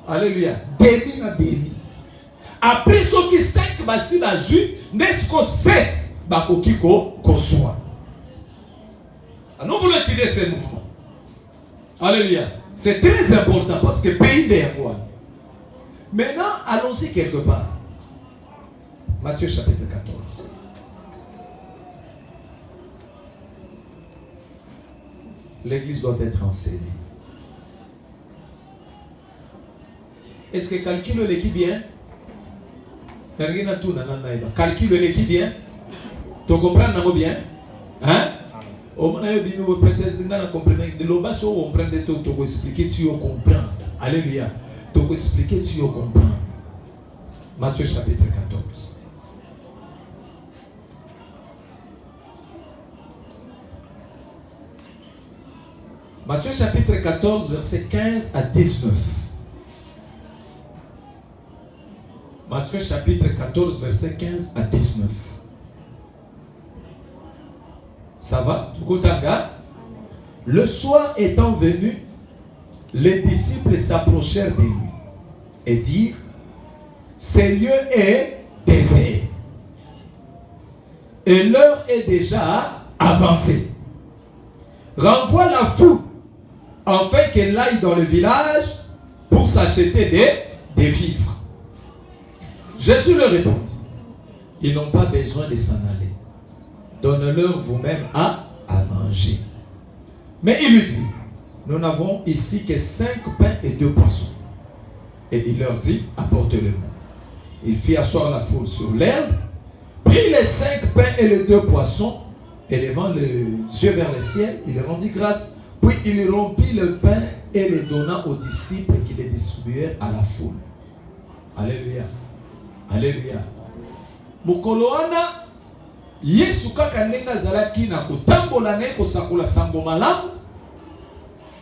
Alléluia. Demi. Après ce qui 5 basi bazui, nesco 7 bakoki kozwa. Nous voulons tirer ces mouvements. Alléluia. C'est très important parce que pays des rois. Maintenant, allons-y quelque part. Matthieu chapitre 14. L'église doit être enseignée. Est-ce que calcule l'équipe bien? Calcule l'équipe bien? Tu comprends bien? Hein? Au moment où vous comprenez, de l'obas où on prend des temps, tu expliquer, tu comprends. Alléluia. Tu expliquer, tu comprends. Matthieu chapitre 14. Matthieu chapitre 14, verset 15 à 19. Matthieu chapitre 14, verset 15 à 19. Ça va? Le soir étant venu, les disciples s'approchèrent de lui et dirent: ce lieu est désert et l'heure est déjà avancée. Renvoie la foule afin qu'elle aille dans le village pour s'acheter des vivres. Jésus leur répondit: ils n'ont pas besoin de s'en aller. Donne-leur vous-même à manger. Mais il lui dit: nous n'avons ici que 5 pains et 2 poissons. Et il leur dit: apportez-le-moi. Il fit asseoir la foule sur l'herbe, prit les 5 pains et les 2 poissons, et levant les yeux vers le ciel, il rendit grâce, puis il rompit le pain et le donna aux disciples qui les distribuèrent à la foule. Alléluia. Alléluia. Mukoloana Yesu kaka ndenge azalaki na kotambola na kosakola sango malamu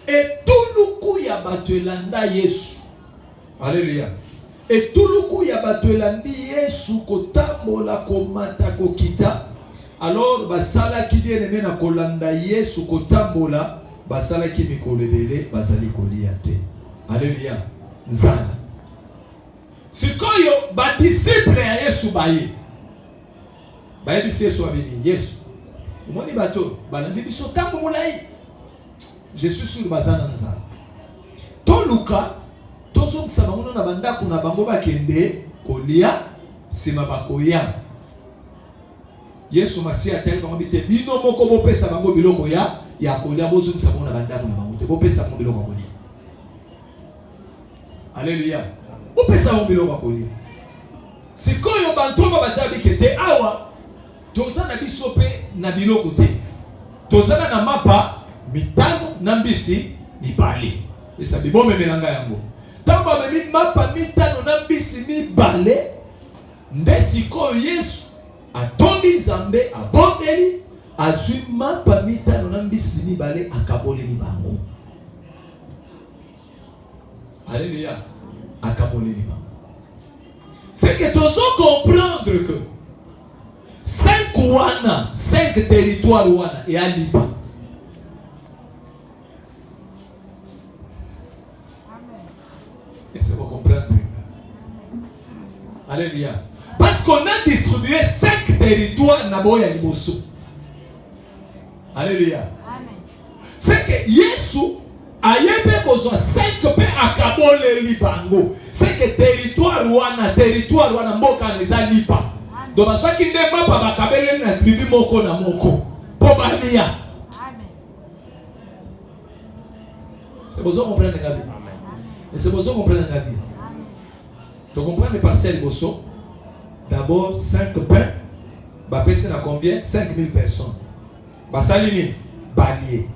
etuluku ya bato elanda Yesu. Alléluia. Etuluku ya bato elandi Yesu kotambola komata kokita. Alors basala ki bien na kolanda Yesu kotambola basala ki mikolo ebele bazali kolia te. Alléluia. Nzala. Sikoyo ba disciple ya Yesu baye. Baye Yesu abini Yesu. Umoni bato balandi biso tambo mulai. Jésus sur bazana nzala. To Luka tozo msabango na bandako na bango bakende kolia sima bakoya. Yesu Masia tel bango bite bino moko bopesa bango biloko ya kolia bozo msabango na bandako na bango te bopesa bango biloko kolia. Alléluia. Bopesa bango biloko kolia. Sikoyo bantoba batabi kete awa tozana biso pe na biloko te. Tozana na mapa mitano na mbisi mibale. Esa bibome melanga yango. Tamba memi mapa mitano na mbisi mibale. Ndesi ko Yesu atondi Nzambe abondeli azwi mapa mitano na mbisi mibale akaboleli bango. Alléluia. Akaboleli bango. C'est que tu dois comprendre que 5 wana, 5 territoires wana et à Liban. Alléluia. Parce qu'on a distribué 5 territoires Naboya Liboso. Alléluia. C'est que Yesu ayebe kozwa 5 pe akabole libango. C'est que territoire wana mboka neza lipa. Donc parce qu'il n'est pas bakabele na tribu moko na moko. Pobalia. Amen. C'est besoin comprendre Gabi. Et c'est besoin comprendre Gabi. Donc comprendre les parties liboso. D'abord 5 pains. Ba pèse na combien? 5000 personnes. Ba salini balier.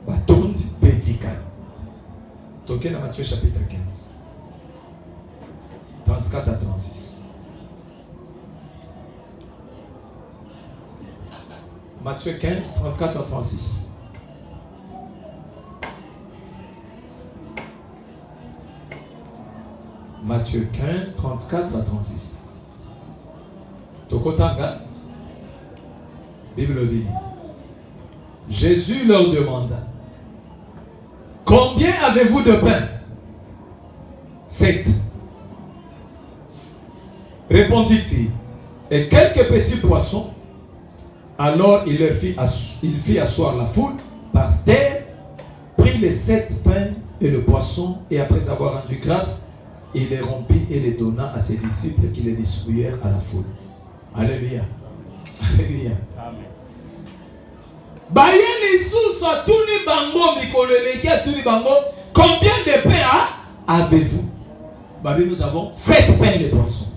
Ba tondi pédical. Toquez dans Matthieu chapitre 15. 34 à 36. Matthieu 15, 34 à 36. Matthieu 15, 34 à 36. Tokotanga. Bible dit. Jésus leur demanda. Combien avez-vous de pain? 7. Répondit-il. Et quelques petits poissons. Alors il fit asseoir la foule par terre, prit les 7 pains et le poisson, et après avoir rendu grâce, il les rompit et les donna à ses disciples qui les distribuèrent à la foule. Alléluia. Alléluia. Amen. Combien de pains avez-vous? Nous avons 7 pains et des poissons.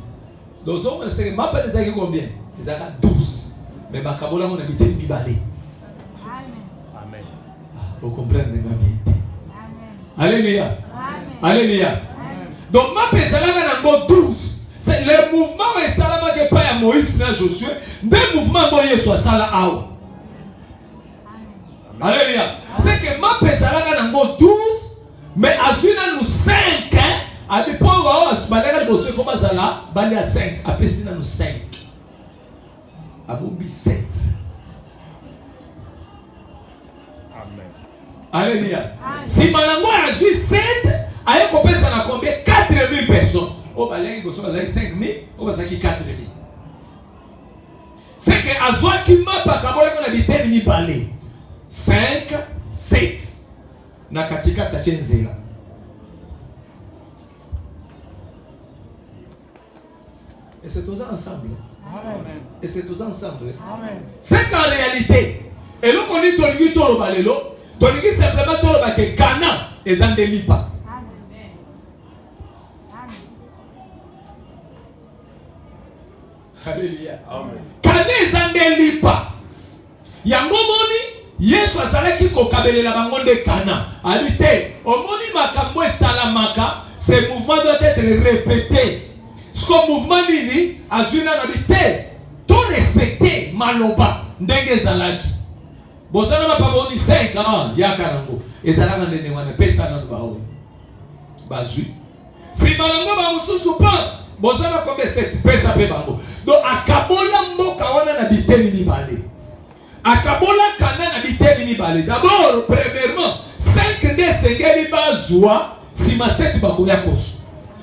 Donc, on sait que ma pain les a combien? Ils ont 12. Mais ma kabola mon habité mi balé. Amen. Vous comprenez bien. Alléluia. Alléluia. Donc ma pain ça là 12. C'est le mouvement et salama que pas à Moïse na Josué, deux mouvements moyen soit ça là. Alléluia. C'est que ma pain ça là 12, mais azuna nous 5 à des points où badala Josué faut pas ça là, bali à 5, après sina nous 5. Abombi 7. Amen. Alléluia. Si Manango a joué 7, aïe combien ça n'a combien? 4000 personnes. Oh bah là il faut 5000, oh bah ça qui 4000. C'est que Azwa qui m'a pas kabole qu'on habite ni balé. 5, 7. Na katika tchatchenzela. Et c'est tous ensemble. Amen. Et c'est tous ensemble. Amen. C'est qu'en réalité, et là qu'on dit Toligi Tolo Balelo, Toligi simplement Tolo Bake Kana et Zandelipa. Amen. Alléluia. Amen. Kana et Zandelipa. Yango moni, Yesu azalaki kokabelela bango de Kana. Habité, au moni makambo et salamaka, ce mouvement doit être répété. Ce que mouvement nini azuna nabité tout respecter maloba ndenge zalaki bozana mapaboni 5 ans yakarango ezalaka ndene wana pesa na bawo bazui si balango ba mususu pa bozana kombe 7 pesa pe bango donc akabola mboka wana na biteni ni bale akabola kana na biteni ni bale d'abord premièrement 5 nde sengeli bazwa si ma 7 bakoya koso.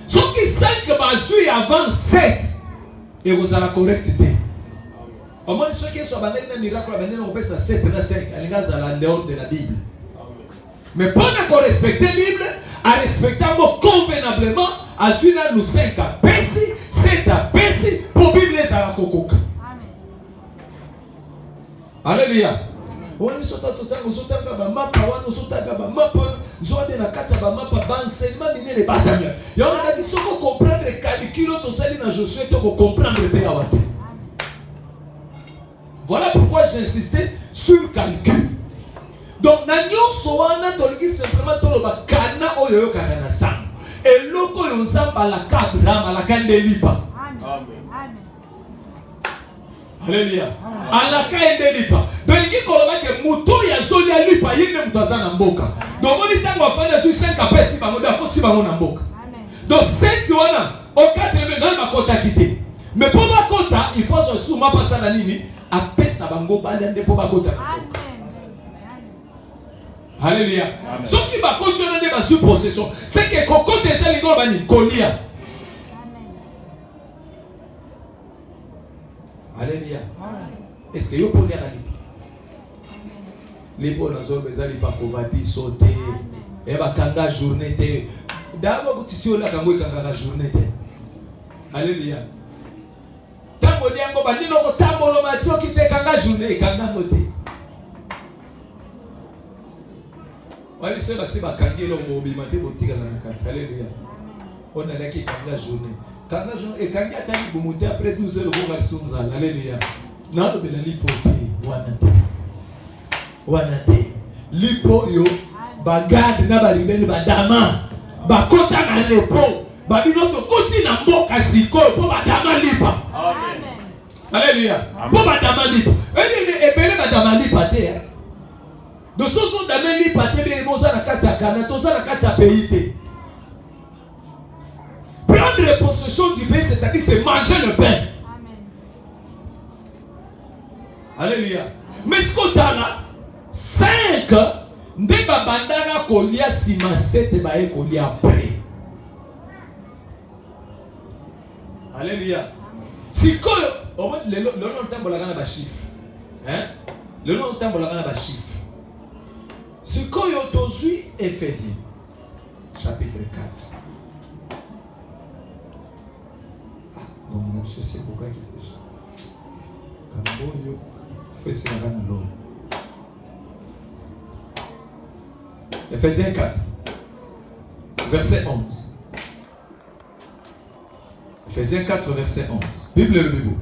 Ce qui sait que Bazui avant 7 et vous allez correcter. Au moins, ceux qui sont abandonnés dans le miracle, on peut ça 7 et 5. Elle est en dehors de la Bible. Mais pour ne respecter la Bible, à respecter convenablement, à suivre nous 5 à Pessi, 7 à Pessi, pour la Bible les à la cococa. Alléluia. On est sur tout temps, nous sommes à mapa, nous sommes à mapa, nous sommes à katsa mapa, enseignement mine les batailles. Il y a un qui sont comprendre les calculs, tout ça, dans Josué, pour comprendre le pays. Voilà pourquoi j'ai insisté sur le calcul. Donc, nous sommes simplement dans le kana oyo kana sam. Et loko yonzamba à la cabra, à la candelipa. Amen. Alléluia. À la candelipa. Donc, il y a muto ya zoli ya lipa yene mutazana mboka. Donc, on dit tango afanya sur 5 apesi bamoda ko si bamona mboka. Donc, 7 wana au 4 dans ma kota quitté. Mais pour ma kota, il faut se souma passer la nini apesa bango balande pour ma kota. Alléluia. Ce qui va continuer de ma sous possession, c'est que quand des éligo bani kolia. Est-ce que yo pour les rali? Les bonnes hommes, les alliés pas combattre, sauter, et va kanga journée té. D'abord tu sais là kango kanga journée té. Alléluia. Tango diango bandino ko tambolo matio ki té kanga journée kanga moté. Wali se ba se ba kangelo mobi mate botika na kati. Alléluia. On a qui kanga journée. Kanga journée et kanga tani bomuté après 12 heures au garçon zal. Alléluia. Na lo belali poté wanate lipo yo bagade na balibeli badama bakota na repo babino to koti na mboka siko po badama lipa. Amen. Alléluia. Po badama lipa ebele badama lipa te de soso dame lipa te be moza na kati ya kana to za na kati ya pays te. Prendre possession du pain, c'est-à-dire c'est manger le pain. Amen. Alléluia. Mais ce qu'on a là 5 nde babandaka kolia sima 7 baye kolia après. Alléluia. Sikoyo au moins le nom tambolaka na ba chiffre. Hein? Le nom tambolaka na ba chiffre. Sikoyo tozui Éphésiens chapitre 4. Donc monsieur c'est pourquoi qui déjà. Kamboyo fait ça dans l'eau. Éphésiens 4, verset 11. Éphésiens 4, verset 11. Bible le Bible.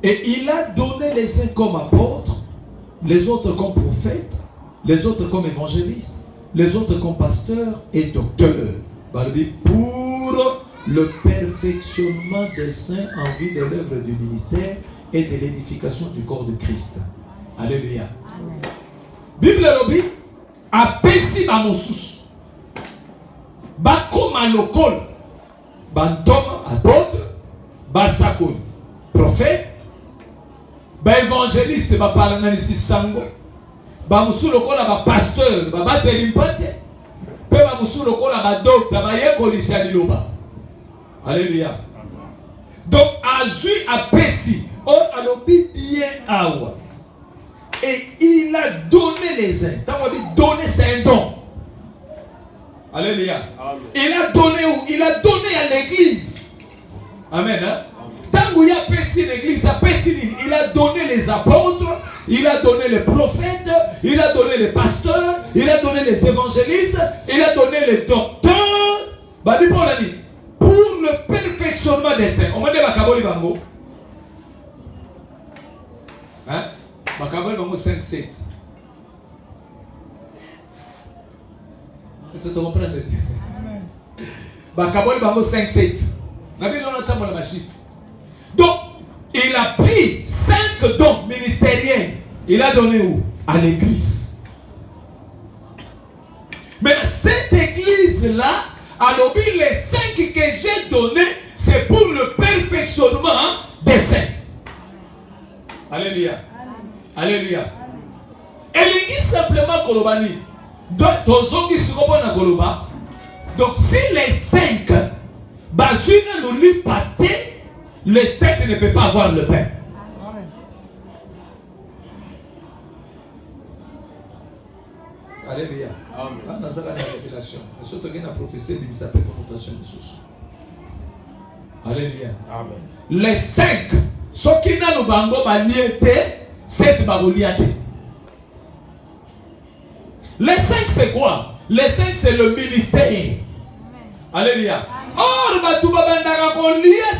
Et il a donné les uns comme apôtres, les autres comme prophètes, les autres comme évangélistes, les autres comme pasteurs et docteurs. Pour le perfectionnement des saints en vue de l'œuvre du ministère et de l'édification du corps de Christ. Alléluia. Amen. Bible lobi apesi ba mosusu bakoma lokol bantoma apôtre basakoni prophète ba évangéliste ba palanisi sango ba musu lokola ba pasteur ba bateli mpate pe ba musu lokola ba docteur ba yekolisa liloba. Alléluia. Donc azui apesi on alobi bien awa. Et il a donné les uns. Quand on dit donner, c'est un don. Alléluia. Il a donné où? Il a donné à l'église. Amen. Tant qu'il y a percé l'église, il a donné les apôtres, il a donné les prophètes, il a donné les pasteurs, il a donné les évangélistes, il a donné les docteurs. Pour le perfectionnement des saints. On m'a dit bakaboli bango. Hein? Bakaboli bango 5-7. Est-ce que tu comprends? Bakaboli bango 5-7. Nabi non attend la chiffre. Donc, il a pris 5 dons ministériels. Il a donné où? À l'église. Mais cette église-là, alors les 5 que j'ai donnés, c'est pour le perfectionnement des saints. Alléluia. Alléluia. Et l'église simplement Kolobani. Donc si les 5 Bazuna nous lui pâté, les 7 ne peut pas avoir le pain. Alléluia. Amen. Dans la révélation, surtout qu'il y a une prophétie qui s'appelle connotation de source. Alléluia. Amen. Les 5, ceux qui n'ont pas lié, 7 baboliate. Les 5 c'est quoi? Les 5 c'est le ministère. Amen. Alléluia. Or,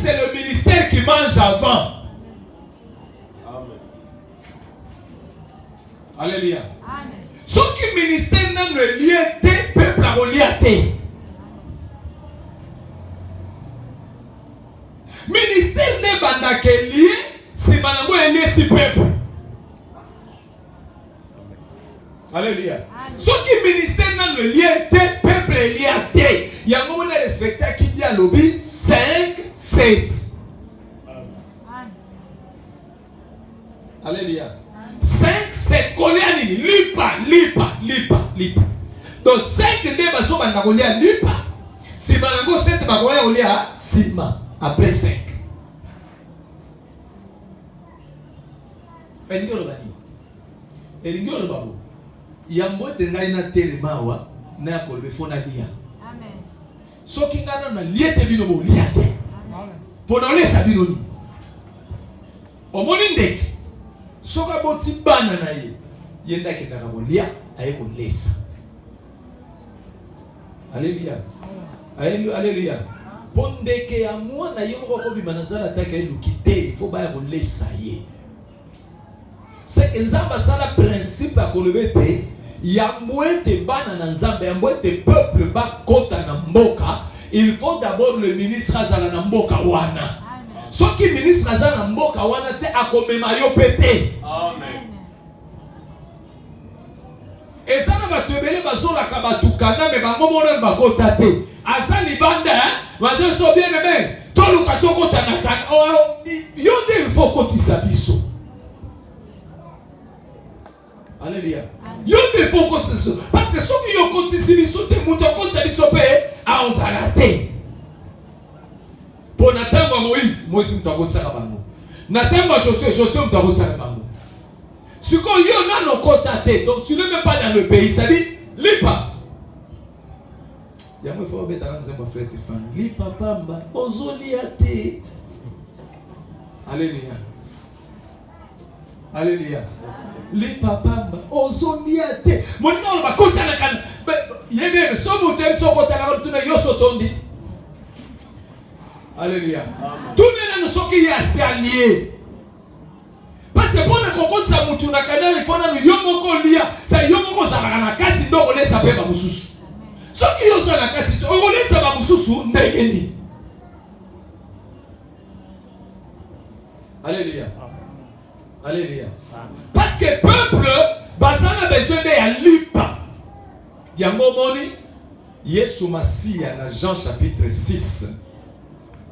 c'est le ministère qui mange avant. Amen. Alléluia. Amen. Ce qui ministère n'a le lié, peuple à lié. Ministère n'est pas lié, si manango est lié si peuple. Alléluia. Ce qui ministère n'a le lié, peuple est lié. Il y a un moment de spectacle qui dit à l'objet 5, 7. Alléluia. 5, 7. Koliani, lipa. Donc 5 débats sont banakolia lipa. Si banako 7 bakoya olia sima après 5. elingi olobani elingi olobabo yambo ete ngai na telema awa na ya koloba fo na lia soki ngai nano na lie te bino bolia te mpo na olesa bino ni omoni ndeke soki aboti bana na ye nde akendaka kolia aye kolesa. Alléluia. Alléluia. Mpo ndeke ya mwana ye moko akobima na zala ataki ayeluki te ifo baya kolesa ye. C'est que Nzamba asala principe ya koloba ete yambo ete bana na Nzambe yambo ete peuple bakota na mboka, il faut d'abord le ministre azala na mboka wana. Soki ministre azala na mboka wana te akomema yo pete. Amen. Ezana bato ebele bazolaka batukana me bango mona bakota te. Aza libanda bazo so bien aimé toluka tokota na kan yo nde il faut kotisa biso. Alléluia. Yo nde il faut kotisa biso parce que soki yo kotisi biso te muto kotisa biso pe aozala te. Pour Nathan Moïse mutakotisaka bango. Nathan Josué mutakotisaka bango. Si ko yo nano kota te, donc tu ne mets pas dans le pays, ça dit lipa. Yamo faut beta nzemba frère Stéphane. Lipa pamba ozolia te. Alléluia. Alléluia. Lipa pamba ozolia te. Monika on ba kota na kan. Yebe so mutem so kota na tuna yo sotondi. Alléluia. Tout le monde soki ya sianie. Parce que pour ne kokotisa mutu na kanali il faut na yo moko lia. Ça yo moko zalaka na kati ndoko lesa pe ba mususu. Soki yo zo na kati to o lesa ba mususu ndegeni. Alléluia. Alléluia. Parce que peuple bazana besoin de ya lipa. Yango moni Yesu Masia na Jean chapitre 6.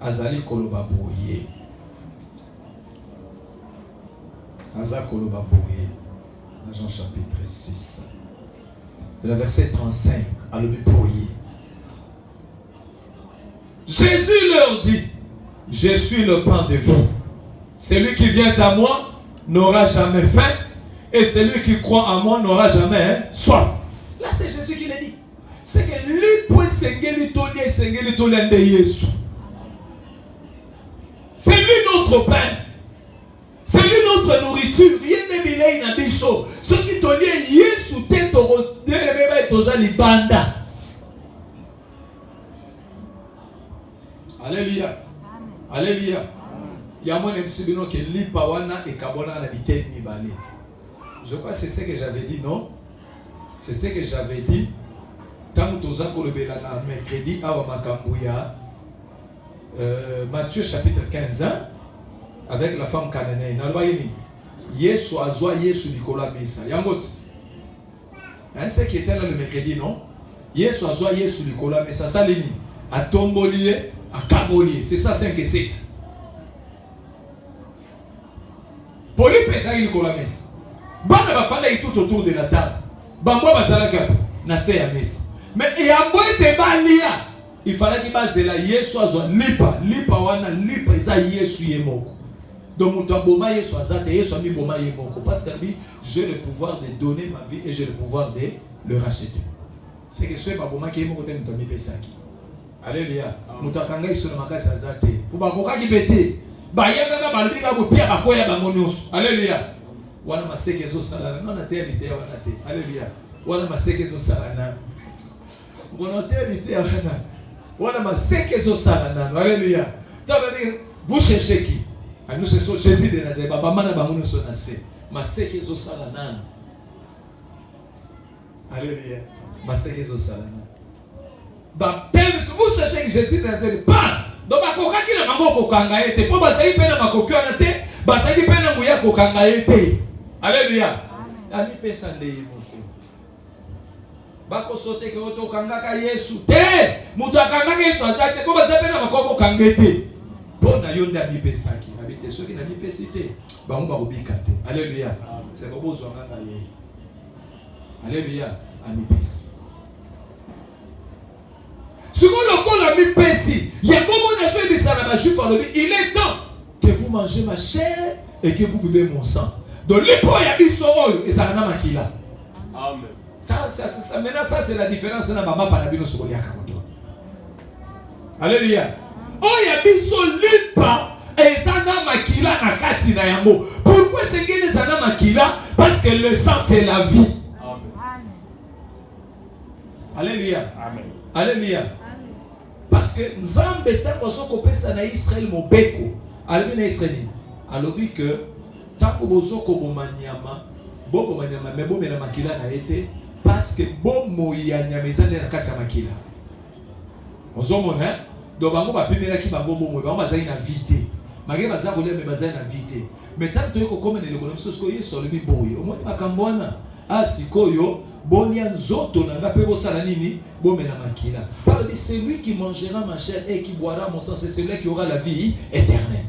Azali koloba boye. Azali koloba boye. Dans Jean chapitre 6. Le verset 35. Alobi boye. Jésus leur dit, je suis le pain de vie. Celui qui vient à moi n'aura jamais faim. Et celui qui croit en moi n'aura jamais soif. Là c'est Jésus qui l'a dit. C'est que lui peut s'engeli tolia de Yesu. C'est lui notre pain. C'est lui notre nourriture. Rien ne bilei na biso. Ce qui te dit Yesu te toro de beba toza libanda. Alléluia. Alléluia. Yamon emsibino ke lipa wana e kabona na biteni mibale. Je crois que c'est ce que j'avais dit, non? C'est ce que j'avais dit. Tant que toza kolobela na mercredi awa makambuya. Matthieu chapitre 15 avec la femme cananéenne. Yesu azwa Yesu Nicolas Mesa. Yamot. C'est qui était là le mercredi, non? Yesu azwa Yesu Nicolas Mesa. Ça lini. A tombolié, a kabolié. C'est ça 5 et 7. Poli pesa Nicolas Mesa. Bana va parler tout autour de la table. Bambo bazalaka na se ya mesa. Mais yambo te balia. Il fallait qu'il base la Yesu azwa lipa wana lipa isa Yesu yemoko. Donc mon boma Yesu azate Yesu ami boma yemoko parce que lui j'ai le pouvoir de donner ma vie et j'ai le pouvoir de le racheter. C'est que ce pas boma qui yemoko de mutami pesaki. Alléluia. Mutakanga Yesu na makasi azate. Pour ba koka kibete. Ba yanga ba libika ko pia ba koya ba monyoso. Alléluia. Wana maseke zo sala na te bite wana te. Alléluia. Wana maseke zo sala na. Wana te bite wana. Wana maseke zo sala nano. Alléluia. Tabani vous cherchez qui? Nous cherchons Jésus de Nazareth. Baba mana bangono so na se. Maseke zo sala nano. Alléluia. Maseke zo sala nano. Ba peine vous cherchez Jésus de Nazareth. Pas. Donc ba kokaki na maboko kanga ete. Po ba sai pena makokyo na te. Ba sai pena muya kokanga ete. Alléluia. Ami pesa ndeyimo. Bako sote ke oto kangaka Yesu te mutu akangaka Yesu azate po bazapena makoko kangete pona yonda bipesaki abite soki na bipesite bango ba obika te. Alléluia. C'est ko bozo nganga ye. Alléluia. Ami pesi siko lokola mi pesi ya bomo na so de sana ba juif alobi il est temps que vous mangez ma chair et que vous buvez mon sang Donc lipo ya biso oyo ezala na makila. Amen. Ça maintenant ça c'est la différence na mama pa na bino sokoli akamoto. Alléluia. Oya biso lipa ezana makila na kati na yango. Pourquoi sengene ezana makila? Parce que le sang c'est la vie. Amen. Alléluia. Amen. Alléluia. Parce que Nzambe tango sokopesa na Israël mobeko. Alobi na Israël. Alobi que tango bozoko bomanyama, bobo manyama mais bomela makila na été parce que bomo ya nyama ezana na kati ya makila. Ozomona hein? Donc bango ba pemela ki bango bomo bango bazali na vité. Magé baza kolia me bazali na vité. Mais tant to ko komene le kono sosko yeso alobi boye. Omoni makambwana asikoyo bonia nzoto na nga pe bosala nini bomela makila. Parle de celui qui mangera ma chair et qui boira mon sang, c'est celui qui aura la vie éternelle.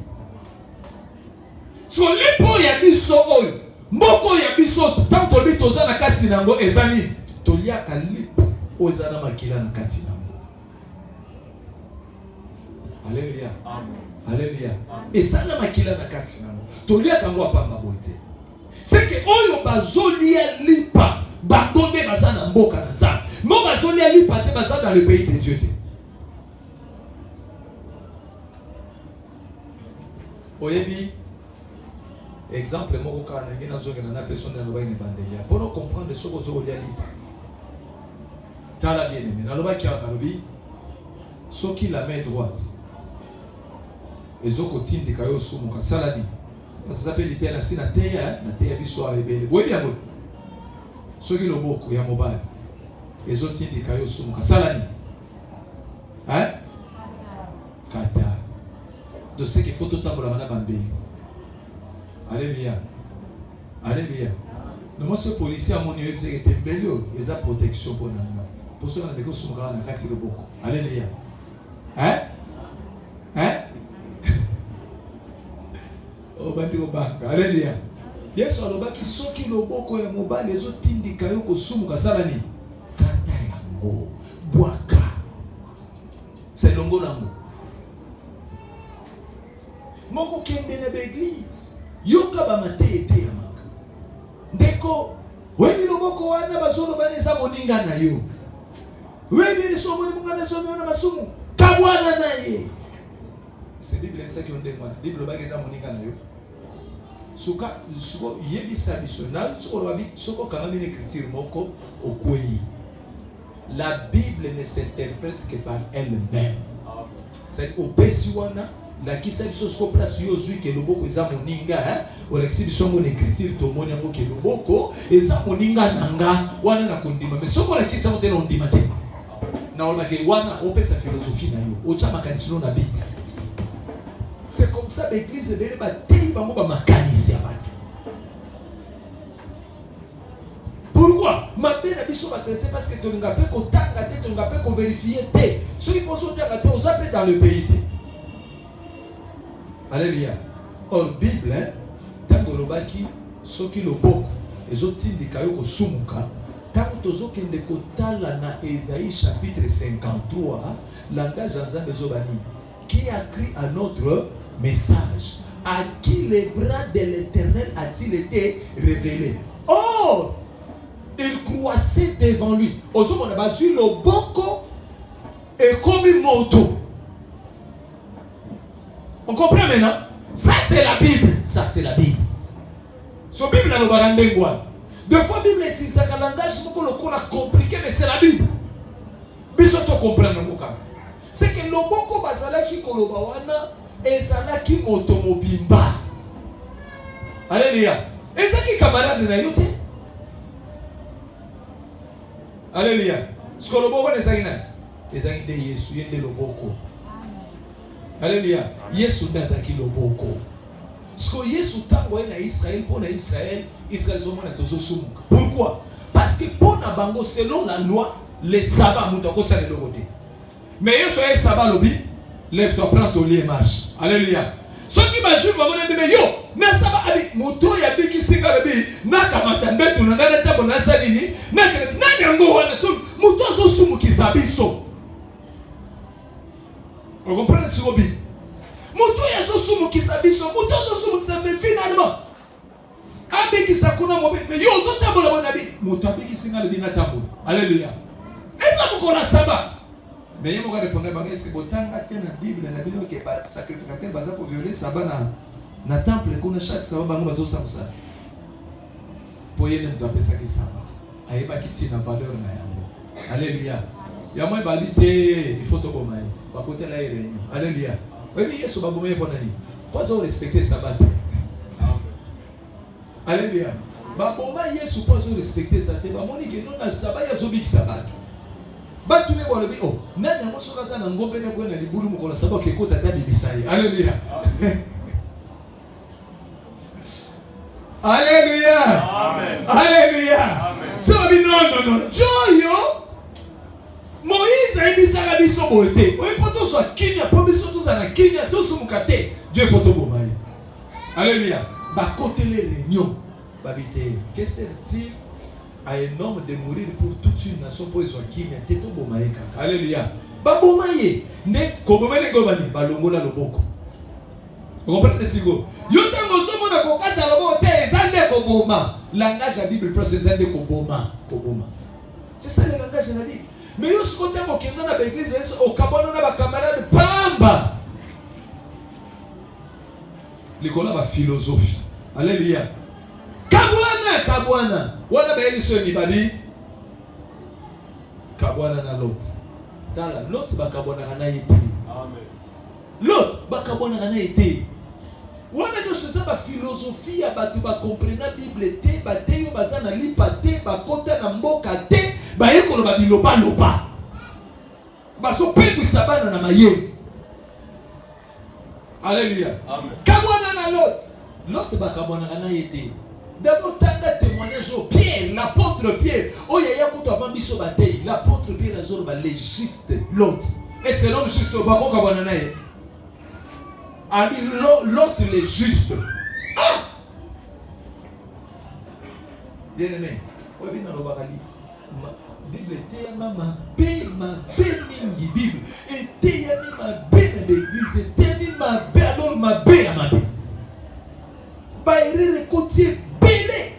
So lipo ya biso oyo mboko ya biso tanto bi toza na kati nango ezani toliaka lipo ozana makila na kati nango. Alléluia. Amen. Alléluia. Ezana makila na kati nango toliaka ngo apamba boite. C'est que oyo bazolia lipa batonde bazana mboka na Nzambe. Mo bazolia lipa te bazana dans le pays de Dieu. Oyebi exemple moko ka na ngena zoke na personne na loba ni bandelia. Pour nous comprendre ce que zolia lipa. Tala bien aimé. Na loba ki na lobi soki la main droite ezoko tindi kayo sumu ka salani. Parce que ça peut être la sina teya biso ebele. Boye bien ngo. Soki loboko ya mobile ezoko tindi kayo sumu ka salani. Hein? Kata. De ce qu'il faut tout temps pour la bande. Alléluia. Alléluia. Nous moi ce policier à mon niveau c'est que tembelio et sa protection pour nous. Pour cela on a besoin de nous na kati loboko. Alléluia. Hein? Hein? Oh bandi obanga. Alléluia. Yesu alobaki soki loboko ya mobali ezotindika yo kosumuka sala ni kata yango bwaka. C'est longo nango. Moko kende na l'église. Yoka ba matete ya maka. Ndeko, wewe loboko wana bazolo baneza moninga na yo. Wewe ni somo ni munga na somo na masumu. Kabwana naye. C'est Bible ça qui on dit moi. Bible bageza moninga na yo. Suka suko yebisa biso na suko babi suko kanga ni écriture moko okoyi. La Bible ne s'interprète que par elle-même. C'est au Pesiwana la kisa biso sko place yo zui ke loboko eza moninga hein o la kisa biso mon écriture to moni yango ke loboko eza moninga nanga wana na kondima mais soko la kisa motelo ndima te na ona ke wana o pesa philosophie na yo o chama kanisino na Bible. C'est comme ça l'église bele ba tei bango ba makanisi ya bato. Pourquoi? Mapena biso ba chrétien parce que to nga pe ko tanga te to nga pe ko vérifier te. Ceux qui pensent tanga te osa pe dans le pays. Alléluia. Or Bible hein tango lobaki soki loboko ezotindika yo kosumuka tango tozokende kotala na Ésaïe chapitre 53 langage en Nzambe ezobani qui a crié à notre message à qui les bras de l'Éternel a-t-il été révélé. Or il croissait devant lui. Ozomona bazui loboko et comme moto. On comprend maintenant? Ça c'est la Bible. Ça c'est la Bible. So Bible na lobara ndengwa. Deux fois Bible utilise un langage moko lokola compliqué mais c'est la Bible. Biso to comprendre ngoka. C'est que loboko bazalaki koloba wana ezalaki moto mobimba. Alléluia. Ezaki camarade na yote. Alléluia. Ce que loboko ezaki na ezaki de Yesu yende loboko. Alléluia. Yesu ndazaki loboko. Parce que Yesu tango na Israël pour na Israël zomona tozosumuka. Pourquoi? Parce que pour na bango selon la loi les sabbats mutako sa le côté. Mais Yesu est sabbat lobi, lève-toi, prends ton lit et marche. Alléluia. Ceux qui m'ajoutent va me dire yo, na sabbat abi muto ya biki singa lobi, na kamata mbetu na ngana tabo na salini, na nyango wana tout muto so sumuki zabiso. On comprend ce que dit. Muto ya so sumuki zabiso, muto so sumuki zabiso finalement. bikisa kuna mobe mais yo zotambola bona bi motabiki singa le bina tambola. Alléluia. Eza mukola saba. Mais yemo ka répondre ba ngesi botanga tena Bible na bino ke ba sacrificateur baza ko violer saba na temple kuna chaque saba bango bazo samsa. Poyene ndo apesa ki saba. Ayeba kiti na valeur na yango. Alléluia. Ya moi ba bité il faut to bomai. Ba côté la réunion. Alléluia. Oui Yesu ba bomai pona ni. Pas au respecter sabbat. Alléluia. Ba bomai Yesu pas au respecter sabbat. Ba moni ke non na sabbat ya zobi sabbat. Ba tu ne bola bi oh. Nani mo soka sana ngombe ne ko na libulu mo kola sabbat ke ko tata bibisai. Alléluia. Alléluia. Amen. Alléluia. Amen. So non. Joyo. Moïse a dit ça la biso boité. Oui, poto so kinya, po biso to za na kinya, to so mukate. Dieu photo bomai. Alléluia. Ba côté les réunions. Ba bité. Que sert-il à un homme de mourir pour toute une nation pour so kinya, teto bomai kaka. Alléluia. Ba bomai. Ne ko bomai go bani, ba longola loboko. Vous comprenez ce go? Yo tango somo na ko kata loboko te ezande ko boma. Langage la Bible presse ezande ko boma. C'est ça le langage de la Bible. Mais yo ce côté mo kenda na l'église au kabano na ba camarade pamba. Likola ba philosophie. Alléluia. Kabwana. Wana ba eliso ni babi. Kabwana na Lot. Tala Lot ba kabwana kana yete. Amen. Lot ba kabwana kana yete. Wana nyo seza ba philosophie ya batu ba comprendre Bible te, ba te yo baza na lipa te, ba kota na mboka te, ba yekolo ba biloba. Ba so peku sabana na maye. Alléluia. Amen. Kabwana na Lot. Lot ba kabwana kana yete. D'abord tanga témoignage au Pierre, l'apôtre Pierre. Oh yaya kuto avant biso ba te, l'apôtre Pierre azoro ba légiste Lot. Et c'est l'homme juste ba ko kabwana na ye. Ami l'autre les justes. Ah! Bien aimé. Oui, bien dans le Bakali. Bible était ma mingi Bible. Était ma belle l'église. Était ma belle alors ma belle à ma belle. Baïre côtier belé.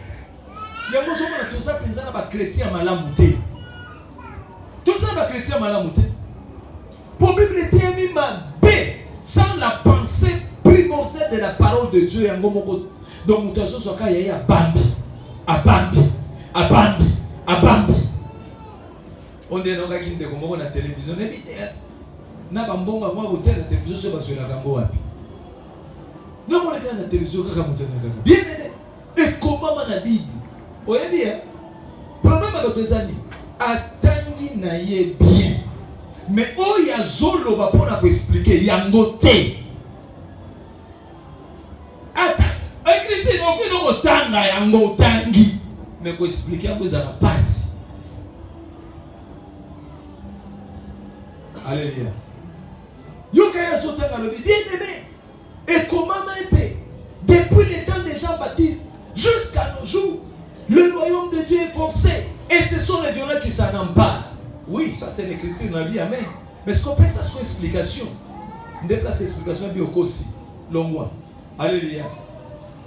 Yango somo na toza penza na ba chrétien malamu te. Toza ba chrétien malamu te. Pour Bible était ma belle. Sans la pensée primordiale de la parole de Dieu, donc nous sommes sur Kaya à Bambi. On est dans la télévision, na bambonga moi hôtel la télévision sur basura kango wapi. Non on est dans la télévision kaka mutana. Bien et comment na Bible. Oye bien. Problème avec tes amis. Atangi na ye bien. Mais oh ya zolo va pour expliquer yango te. Ata, un chrétien non que non tanga yango tangi. Mais pour expliquer yango ça va passer. Alléluia. Yo kaya sotanga le bien aimé. Et comment était depuis les temps de Jean-Baptiste jusqu'à nos jours, le royaume de Dieu est forcé et ce sont les violents qui s'en emparent. Oui, ça c'est l'écriture dans la Bible, amen. Mais ce qu'on peut, ça c'est une explication. On déplace l'explication bien au Kosi, l'ongwa. Alléluia.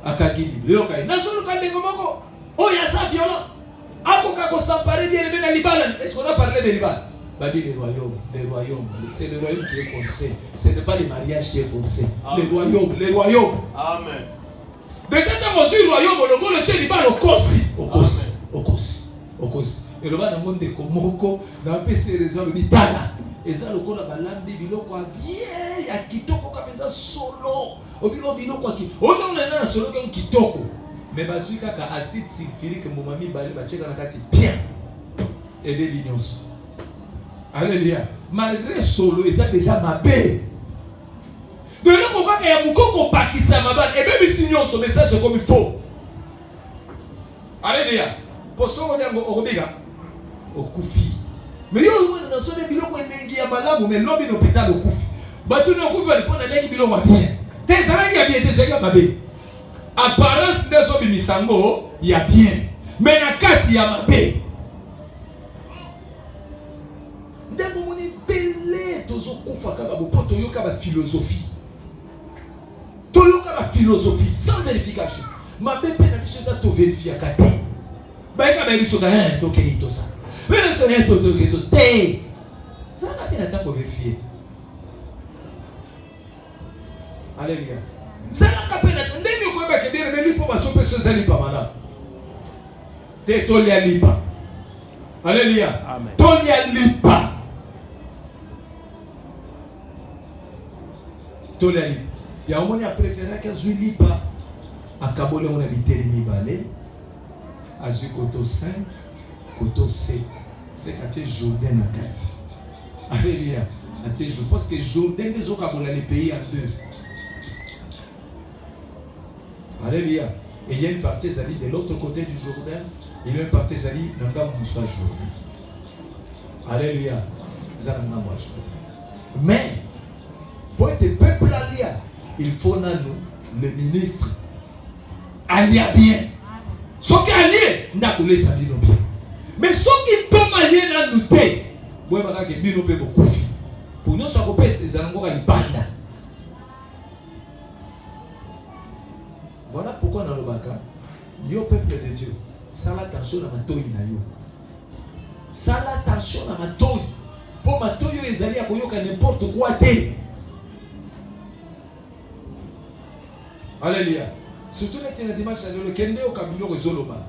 Akagini, Léokai. Nassou le Kandé Komoko. Oh, il y a ça violent. Akoka ko s'emparer bien le Liban. Est-ce qu'on a parlé de Liban? Babi, les royaumes. C'est le royaume qui est forcé. Ce n'est pas le mariage qui est forcé. Les royaumes. Amen. Déjà, dans le royaume, on le tient Liban au Kosi. Et le bas dans le monde de Komoko, dans le PC, les gens le disent Tala. Et ça, le corps a balambi, biloko a bien, il y a kitoko comme ça solo. Au biloko a qui. Autant on a un solo comme kitoko. Mais basui kaka acide sulfurique, mon mami balé, bacheka na kati bien. Et des lignons. Alléluia. Malgré solo, et ça déjà ma paix. De là, on voit qu'il y a mon coco pakisa ma balle. Et même si nous ce message comme il faut. Alléluia. Pour ça, on est au Obiga. Au Koufi. Mais yo, on a sonné biloko elengi ya malamu, mais l'homme l'hôpital au Koufi. Batu na Koufi va prendre elengi biloko bien. Tes salariés ya bien, tes salariés mabe. Apparence des hommes misango, il y a bien. Mais na kati ya mabe. Ndemo moni belé tozo kufa kaka bo toyoka ba philosophie. Toyoka ba philosophie sans vérification. ma bébé n'a pas ça to vérifier à Kati. Bah il a mis sur un to qui to ça. Mais c'est un to qui to té. Ça n'a pas temps pour vérifier. Alléluia. Ça n'a pas peine attendre ni ko ba ke bien mais lui pour ma sope so zali pa madame. Té to li alipa. Alléluia. Amen. To li alipa. To li alipa. Ya omoni a préféré que Zulipa a kabole on a biteli balé. Azu koto 5, koto 7. C'est quand tu Jourdain à 4. Alléluia. Je pense que Jourdain des autres a les pays en deux. Alléluia. Et il y a une partie Zali de l'autre côté du Jourdain. Il y a une partie Zali dans le Moussa Jourdain. Alléluia. Zalanga moi. Mais pour être peuple allié, il faut nous, le ministre, allié bien. Ce qui est allié, n'a pas laissé bien. Mais ce qui tombe allié dans nous, moi je dis que bien nous beaucoup. Pour nous, ça peut être ces angles à banda. Voilà pourquoi dans le Baka, yo peuple de Dieu, ça l'attention à ma toy na yo. Ça l'attention à ma toy. Pour ma toy yo ezali akoyoka n'importe quoi té. Alléluia. Surtout les dimanche le kende au kabilo rezoloba.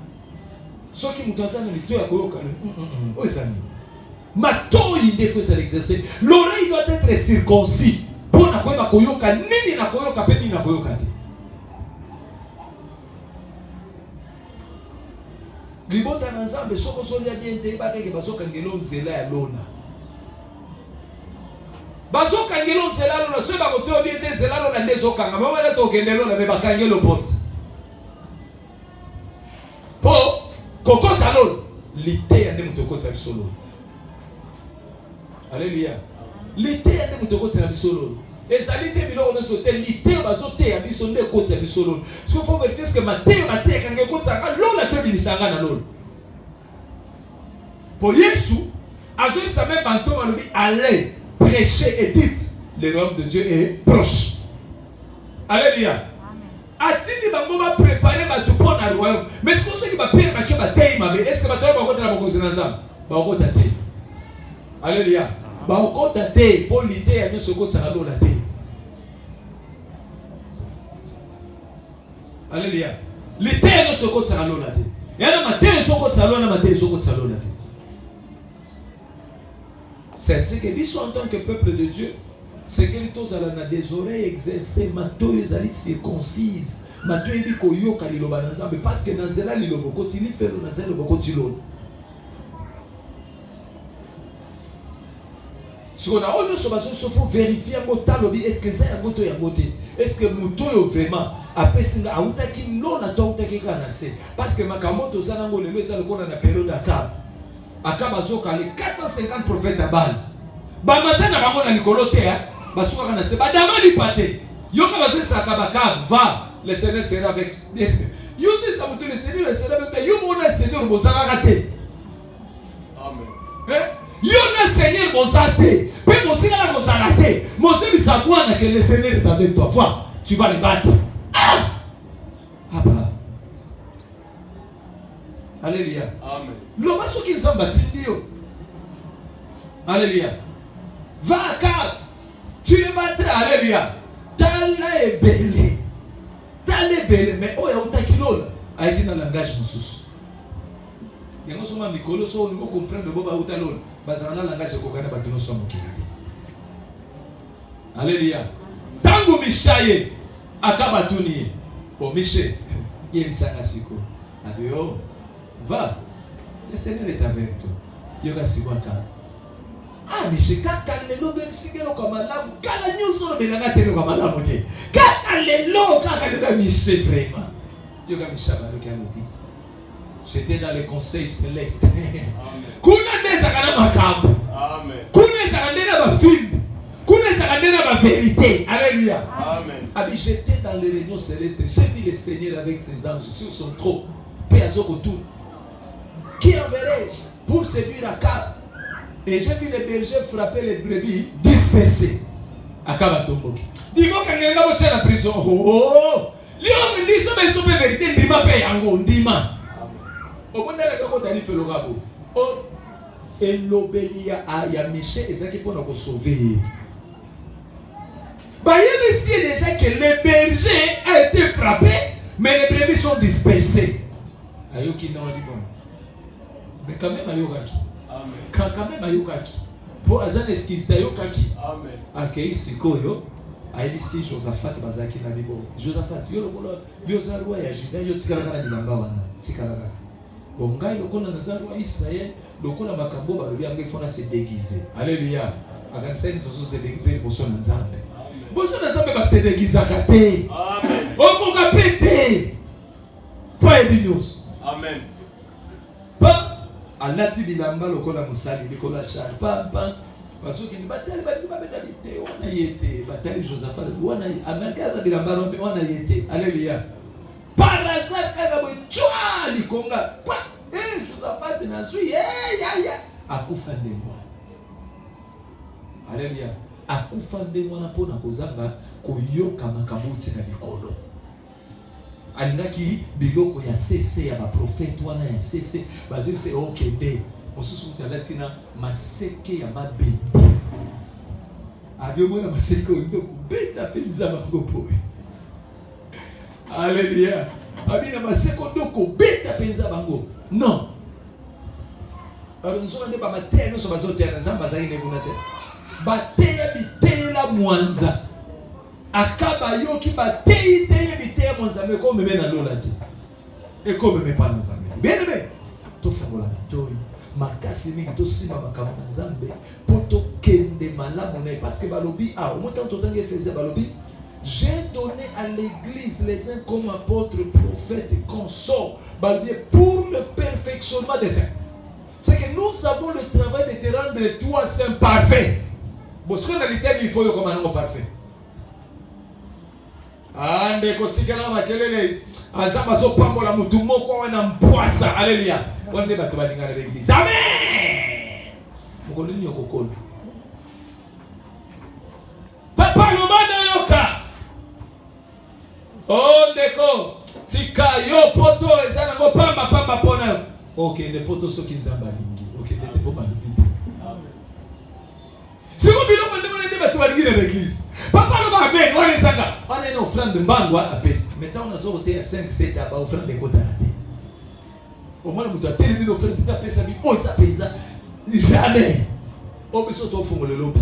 Ceux qui m'entendent dans les toy akoyoka. Ozami. Ma toy il faut l'exercer. L'oreille doit être circoncis. Pour na koyoka koyoka nini na koyoka pe nini na koyoka té. Libota na nzambe soko solia bien te ba keke bazoka ngelo nzela ya lona. Bazoka ngelo nzela lona so ba kote bien te nzela lona ndezoka nga mama na to kendelo na be bakangelo pot. Po kokota lona lité ya ndemu tokotsa bisolo. Alléluia. Lité ya ndemu tokotsa bisolo. Ezali te biloko na so te lité bazote ya biso nde kotsa bisolo. Ce qu'il faut vérifier c'est que Matthieu quand il kotsa nga lona te bilisanga na lona. Pour Jésus, Azul sa même banto malobi allez prêcher et dites le royaume de Dieu est proche. Alléluia. Atini bango va préparer ma tout pour le royaume. Mais ce que qui va pire ma ke ba tei ma est-ce que ba toy ba kota na boko zinanzam? Ba kota te. Alléluia. Ba kota te pour l'ité ya nyo soko tsaka do la te. Alléluia. L'ité ya nyo soko tsaka do la te. Ya na maté soko tsaka do na maté soko tsaka do la te. C'est que nous en tant que peuple de Dieu, c'est que nous avons des oreilles exercées, matoyo ezali circoncise, matoyo ebi koyoka liloba na Nzambe parce que na nzela liloba continue faire na nzela liloba continue. Si on a on so baso so faut vérifier ngo talobi est-ce que ça ya moto ya moté, est-ce que moto vraiment apesinga autaki lona to autaki kana se parce que makamoto sana ngo lelo ezali kona na période akaba. Akabazoka les 450 prophètes à Baal. Ba matin na bango na likolo te ya, basuka kana se ba damali pate. Yoka bazo sakabaka va, le Seigneur sera avec. Yosi sa mutu le Seigneur sera avec toi. Yo mona Seigneur bozaka kate. Amen. Yo na Seigneur bozate. Pe motinga na bozaka te. Mose bisabwa na que le Seigneur est avec toi. Vois, tu vas les battre. Ah! Abba. Alléluia. Amen. L'homme a ce qu'il s'en bat. Alléluia. Va car tu le battras. Alléluia. Tala est belé. Tala est belé. Mais oh, il y a un takilol. Avec un langage moussous. Il y a un somme Mikolo, so nous comprenons de Boba Outalol. Bazana langage de Kokana Batino Somme Kilité. Alléluia. Tango Michaye. Akabatuni. Oh, Miché. Il y a une sangasiko. Adio. Va, le Seigneur est avec toi. Yoga Siwaka. Ah, mais j'ai kakalelo ben sigelo comme malamu. Kala nyuso benanga telo comme malamu te. Kakalelo kakalelo miché vraiment. Yoga Mishaba le Kamuki. J'étais dans les conseils célestes. Kuna neza kana makambo. Amen. Kuna zakandena ba film. Kuna zakandena ba vérité. Alléluia. Amen. Abi j'étais dans les réunions célestes. J'ai vu le Seigneur avec ses anges sur son trône. Paix à son retour. Qui enverrai-je pour séduire Akab? Et j'ai vu les bergers frapper les brebis dispersées. Akab a tomboki. Dis-moi quand il y a la prison. Oh, Lion dit so be so be vérité ndima pe yango ndima. Au moins là quand tu as fait le rabo. Oh et l'obélia ya Michel ezaki pour nous sauver. Bah il ici déjà que le berger a été frappé mais les brebis sont dispersées. Ayoki na wadi bon. Mais quand même ayokaki. Amen. Quand même ayokaki. Pour azan esquisse ayokaki. Amen. Akei sikoyo. Aïdisi Josaphat bazaki na bibo. Josaphat yo lokolo yo zarwa ya Juda yo tikala kana bilamba wana. Tikala kana. Bonga lokolo na zarwa Israël lokolo makambo balobi yango ifona se déguiser. Alléluia. Akanisa ni soso se déguiser pour son nzambe. Boso na nzambe ba se déguiser kate. Amen. Okoka pete. Pas ebinos. Amen. Pa alati bilamba lokolo musali likolo char. Pa parce que ni batali batali te wana yete batali Josaphat wana amakaza bilamba rombe wana yete. Alléluia. Par hasard kaza bo chwa likonga. Josaphat na sui ya akufa ndengwa. Alléluia. Akufa ndengwa na pona kozanga koyoka makabuti na likolo. Alingaki biloko ya CC ya ba prophète wana ya CC bazui se okende osusu talatina maseke ya mabende. Abio mwana maseke ondo beta penza mafopo. Alléluia. Abina maseke ondo beta penza bango. Non. Alors nous sommes pas matin nous sommes bazotena nzamba za ine kunate. Bateya bitela mwanza. Akaba yoki batei teye biteye mwanza me ko meme na lola te. E ko meme pa na nzambe. Bene to fungola matoi. Makasi mingi to simba makambo na nzambe poto kende malamu na parce que balobi au moins tant autant que faisait balobi. J'ai donné à l'église les uns comme apôtres, prophètes et consorts, pour le perfectionnement des saints. C'est que nous avons le travail de te rendre toi saint parfait. Parce que dans l'éternel, il faut y avoir un homme parfait. Ande kotikana makelele azamba so pambola mutu moko wana mpwasa. Alléluia. Wande bato balingana l'église. Amen. Mkolini yokokolo. Papa lobana yoka. Oh ndeko tika yo poto ezana ngo pamba pona. Okay, ne poto soki nzamba lingi. Okay, ne po balubite. Amen. Si vous biloko ndemo nende bato balingi na l'église. Papa lo ba amen, on ezanga. On est offrande mbangwa apesi. Maintenant on a sorti à 5 7 à offrande de kota te. Au moins mutu ateli ni offrande ta pesa bi o sa pesa. Jamais. O biso to fungo le lobi.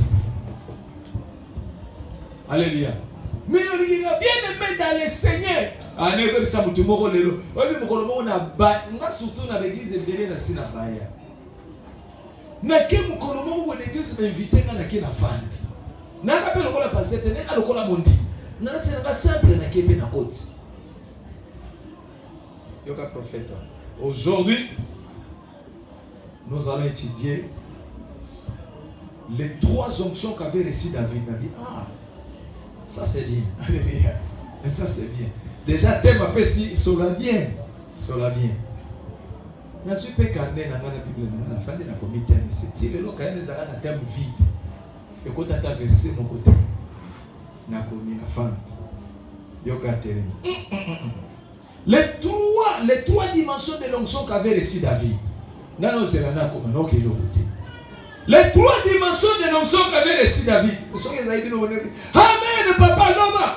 Alléluia. Mais on dit bien aimé dans le Seigneur. Ah ne comme ça mutu moko lelo. Obi mokolo moko na ba, nga surtout na l'église ebele na sina baya. Na ke mokolo moko na l'église m'inviter nga na ke na fandi. Na ka pe lokola pasete, ne ka lokola mondi. Na na tsena ba simple na ke pe na koti. Yoka prophète. Aujourd'hui, nous allons étudier les 3 onctions qu'avait reçu David. Ah, ça c'est bien. Alléluia. Et ça c'est bien. Déjà, thème appelé si, cela bien. Cela bien. Je ne suis pas carné dans la Bible. Je suis pas comité. C'est le cas où on a un thème vide. Et quand tu as versé mon côté, je suis la femme. Les 3 dimensions de l'onction qu'avait reçu David. Les 3 dimensions de l'onction qu'avait reçu David. Amen, papa, Loma.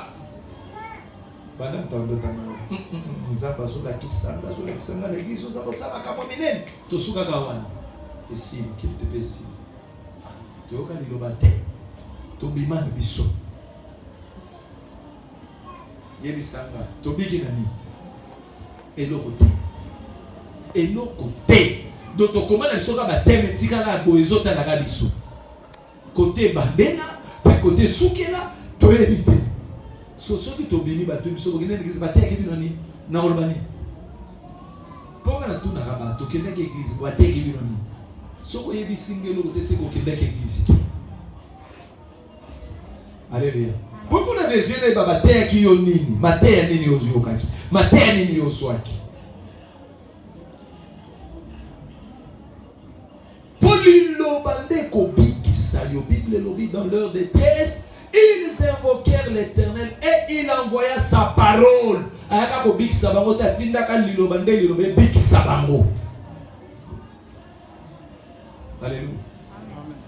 Madame Tandotama. Nzamba zola kisanga zola kisanga l'église nous avons ça makambo minene. Tosuka kawana. Et si qu'il te pesi. Toyoka lilobate. Tobima na biso. Yebi sanga. Tobiki nani. Eloko te. Donc comment na biso ka bateme tika na boezota na biso. Côté bandena, pe côté sukela, toyebite. Soso ki tobini bato biso ko kende l'église bateki binoni na olbani. Ponga na tuna kaba to kende ke église bateki binoni. Soko yebi singelo ko tese ko kende ke église. Alléluia. Pour vous na vérifier les baba bateki yo nini, mateya nini ozuyokaki, mateya nini oswaki. Polilo bande ko bikisa yo Bible lobi dans l'heure de détresse. Ils invoquèrent l'Éternel et il envoya sa parole. Alléluia.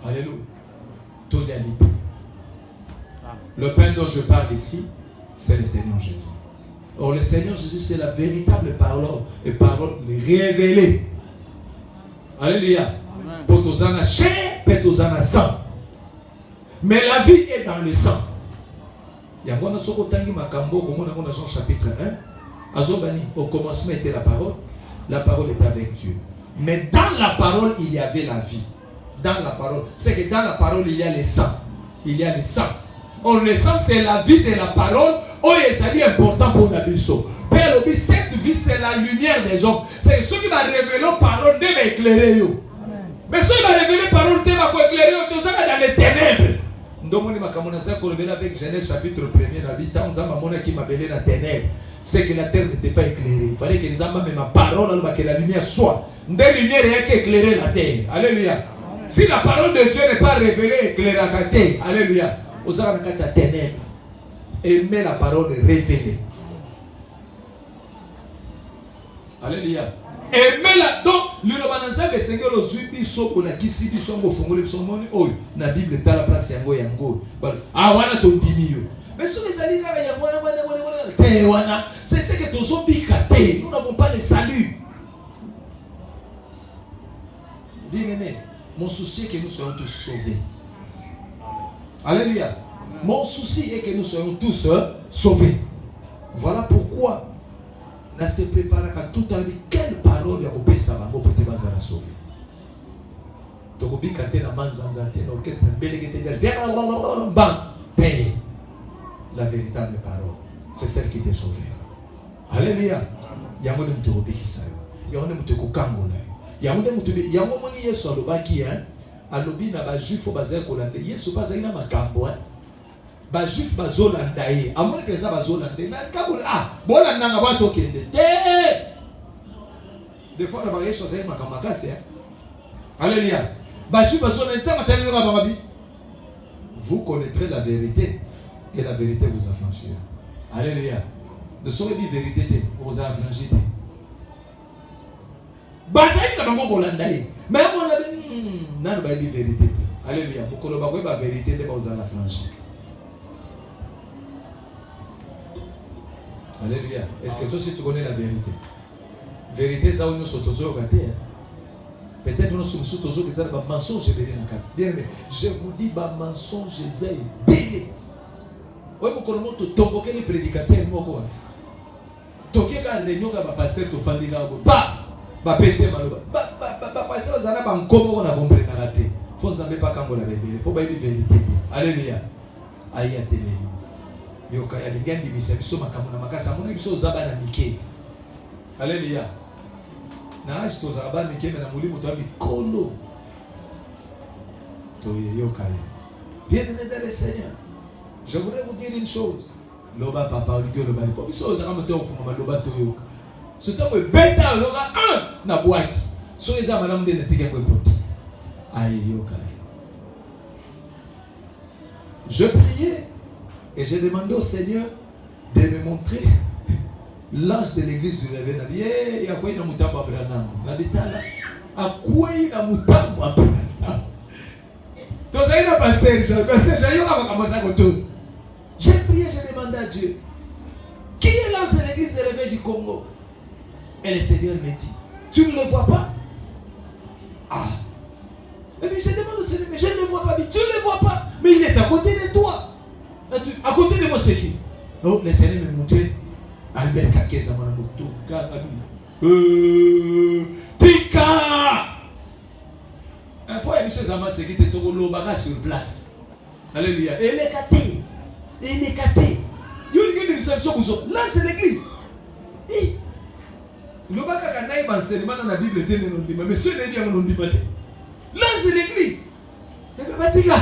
Alléluia. Le pain dont je parle ici, c'est le Seigneur Jésus. Or, le Seigneur Jésus, c'est la véritable parole et parole révélée. Alléluia. Potosana chair, potosana sang. Mais la vie est dans le sang. Il y a un Jean chapitre 1. Azobani, au commencement était la parole était avec Dieu. Mais dans la parole, il y avait la vie. Dans la parole, c'est que dans la parole, il y a le sang. Il y a le sang. Or, le sang, c'est la vie de la parole. Oh, c'est important pour la vie. Père, cette vie, c'est la lumière des hommes. C'est ce qui va révéler la parole, de m'éclairer. Mais ce qui va révéler la parole, de m'éclairer, tout ça dans les ténèbres. Avec Genèse chapitre 1er, c'est que la terre n'était pas éclairée. Il fallait que les hommes, mais ma parole, que la lumière soit. Des lumières rien qu'éclairer la terre. Alléluia. Si la parole de Dieu n'est pas révélée, éclairer la terre. Alléluia. Aux hommes, la ténèbre. Aimer la parole révélée. Alléluia. Aimer la. Donc, le Lobanazal, le Seigneur, le Zubiso, ou la Kissibiso, au fond, le Somoni, oh, la Bible est à la place Yango Yango. Ah, voilà ton dimio. Mais sur les alliés, c'est ce que tous ont piqué. Nous n'avons pas de salut. Bien aimé, mon souci est que nous soyons tous sauvés. Alléluia. Mon souci est que nous soyons tous sauvés. Voilà pourquoi on se prépare à tout à l'heure. Quelle parole a coupé ça pour te baser à sauver? Tu as oublié quand tu es dans l'orchestre, la véritable parole, c'est celle qui te sauve. Alléluia. Il y a un monde qui te obéit. Il y a un monde qui te kangola. Il y a un monde qui te Yesu alobaki alobi na ba juif baza kolanda Yesu baza ina makambo ba juif bazolanda ye amoni que ça bazolanda na kabola bona nanga ba tokende te des fois na ba Yesu azai makamakasi alléluia ba juif bazolanda matali yo ba babi vous connaîtrez la vérité et la vérité vous affranchira. Alléluia. Ne saurait dire vérité vous affranchir. Bazai na bango kolanda ye mais on a n'a pas dit vérité. Alléluia. Pour que le bagoué la vérité de vous la franchir. Alléluia. Est-ce que toi aussi tu connais la vérité? Vérité ça où nous sommes tous au côté. Peut-être nous sommes tous au côté. Bah mensonge est belé na carte. Bien mais je vous dis bah mensonge est belé. Ouais pour que le monde tombe que les prédicateurs moi quoi. Toké quand réunion ka passer to fandika ba ba pese maloba ba passer aux ana ba nkomo na comprendre na raté. Faut savoir pas quand on la vérité. Pour ba vérité. Alléluia. Aya télé. Yoka ya ligandi biso makamuna makasa mona biso zaba na mike. Alléluia. Na ashi to zaba mike na mulimo to mikolo. To yoka. Bien-aimé dans le Seigneur. Je voudrais vous dire une chose. Loba papa oligo loba ni po. Biso zaka moto ofuma loba to yoka. Ce temps me beta loba un na boaki. So eza malamu de na tika ko ekoti. Aïe yoka. Je priais et j'ai demandé au Seigneur de me montrer l'ange de l'église du réveil. Il y a quoi il a moutambo Abraham. La détale. À quoi il a moutambo Abraham. Donc ça il a passé. J'ai prié, j'ai demandé à Dieu. Qui est l'ange de l'église du réveil du Congo? Et le Seigneur me dit, tu ne le vois pas? Ah. Mais je demande au Seigneur, mais je ne le vois pas. Mais tu ne le vois pas. Mais il est à côté de toi. À côté de moi, c'est qui? Donc, le Seigneur me montrait Albert Kakeza, Tika! Pour y monsieur Zama, c'est qui te tourne l'obaga sur place. Alléluia. Et les catés. Et les catés. Il y a une exception pour ça. Là, c'est l'église. L'obaga kanaï enseignement dans la Bible, mais ceux qui disent non dit pas. Là, c'est l'église. Mais Tika.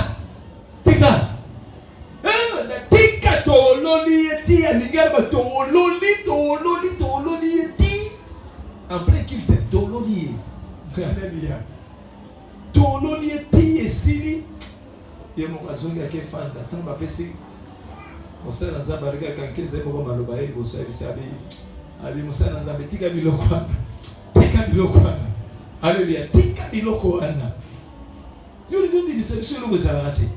Tika. Tika tololi eti anigalba tololi eti en plein culte tololi. Alléluia. Tololi eti esili ye moko azongi ake fanda tant bapesi mosala nzambe aleka kankeze moko maloba ye liboso ya biso abi mosala nzambe tika biloko wana Alléluia, tika biloko wana yo lingi ndimisa biso eloko ezalaka te.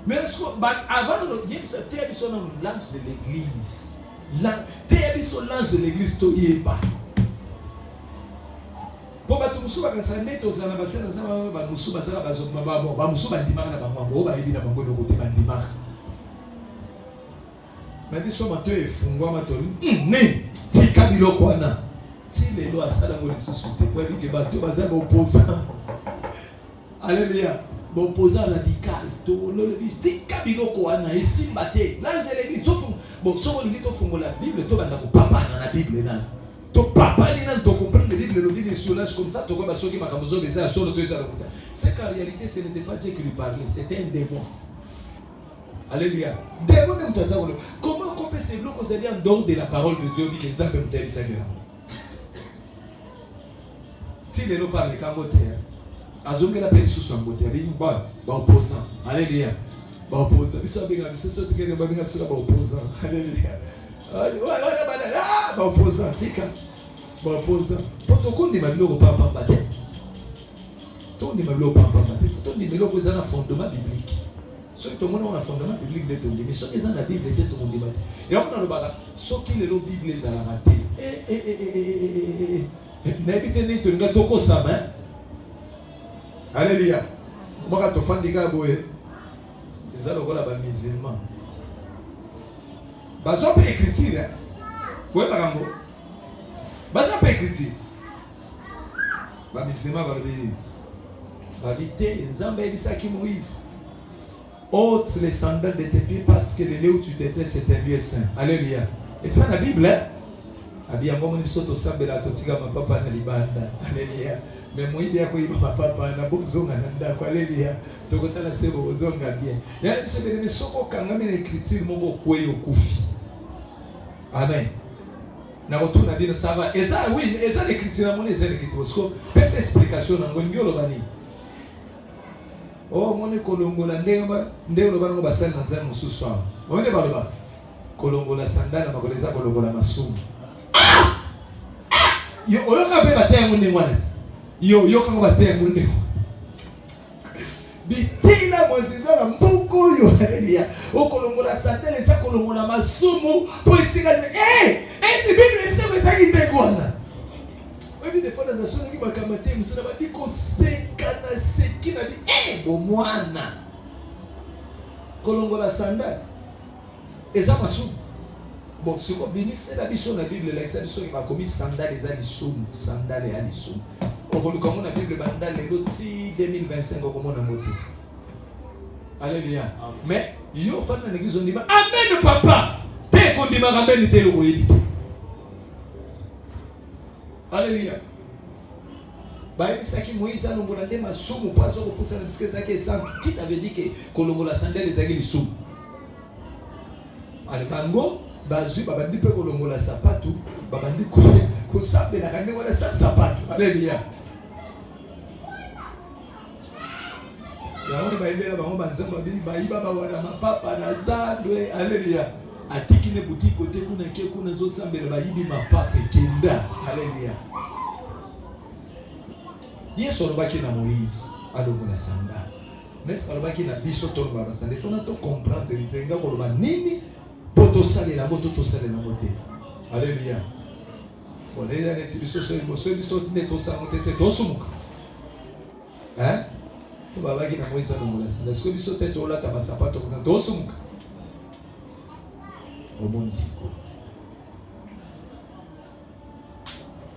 Mais avant de yebisa te biso na l'ange de l'église te biso l'ange de l'église toyeba po bato mosusu bakasa nde tozala na basena nzambe bamosusu bazala bamosusu bandimaka na bango bayebi na bango eloko te bandimaka mais biso mato efungwama toli ne tika biloko wana ti lelo asalango lisusu te po yebi ke bato baza baopposant. Alléluia, opposant radical tolobi tika biloko wana esimba te l'ange de l'église bon soko lingi tofungola Bible tobanda kopapana na Bible nani to papa ni nan to comprendre Bible le dit sur l'âge comme ça to ba soki makambo zo beza solo to ezala kuta. C'est qu'en réalité ce n'était pas Dieu qui lui parlait, c'était un démon. Alléluia. Démon ne mtaza wolo. Comment qu'on peut se bloquer aux alliés en dehors de la parole de Dieu dit exemple mtabi Seigneur. Si les lois parlent kambote azongela pe susu ambote abi ba opposant. Alléluia. Ba opposant. Biso benga biso to kene ba benga biso ba opposant. Alléluia. Ba opposant tika. Ba opposant. Poto kondi mabilo papa papa. Tondi mabilo papa papa. Tondi mabilo ko ezana fondement biblique. Soki to mona na fondement biblique de tondi, mais soki ezana Bible de tondi ba. Et on a le bala soki le Bible ezala raté. N'habite ni to ngato ko sama. Alléluia. Moi to fandika boye. Ezalo kola ba musulman. Bazo pe écriture. Ouais barambo. Bazo pe écriture. Ba musulman ba bi. Ba vite nzambe ebisaki Moïse. Ôte les sandales de tes pieds parce que le lieu où tu t'étais c'est un lieu saint. Alléluia. Et ça la Bible hein. Abia mbongo biso to sambela to tika mapapa na libanda. Alléluia. Mais moi bien ko iba mapapa na bozonga na ndako. Alléluia. To kotala sebo bozonga bien. Ya biso bene soko kangami na écriture moko kweyo kufi. Amen. Na retourna bien ça va. Et ça oui, et ça l'écriture na mon les écriture parce que pesa explication na ngombi olobani. Oh mone kolongola ndeo lobana ngo basali na zana mususu wa. Wende baloba. Kolongola sandala makoleza kolongola masumu. Yo oyoka pe bataya munde ngwanati. Yo kango bataya munde. Bitila mwanziza na mbuku yo haleluya. Okolongola sandala za kolongola masumu po isinga eti Bible isema saki begwana. Webi des fois dans action ngi bakamate musana badiko sekana sekina bi bo mwana. Kolongola sandala eza masumu. Bon, ce qu'on bénit, c'est la biso na Bible, l'exception qui m'a commis sandales et alisum, sandales et alisum. Au comme la Bible, bandal les loti 2025 comme on a voté. Alléluia. Mais yo fan dans l'église on dit amen papa. T'es qu'on dit amen t'es le royaume. Alléluia. Bah ça qui Moïse a l'ongolande ma somme pas sur pour ça parce que ça qui est ça qui t'avait dit que kolongola sandales et alisum. Albango bazui babandi pe kolongola sapatu babandi ko sabela kande wala sapatu. Alléluia. Ya wani baibela bango banzamba bi baiba ba wala mapapa na zadwe. Alléluia. Atiki ne boutique côté kuna ke kuna zo sambela baibi mapapa kenda. Alléluia. Yesu alobaki na Moïse alongola sanda. N'est-ce alobaki na biso to baba sanda. Il faut na to comprendre les enga koloba nini poto sale na moto to sale na moto. Alléluia. Bon les années biso so ne to sa moto c'est to sumuka. Hein? To baba ki na Moïse alongola sanda. So biso te to la ta basapato to sumuka. Omoni siko.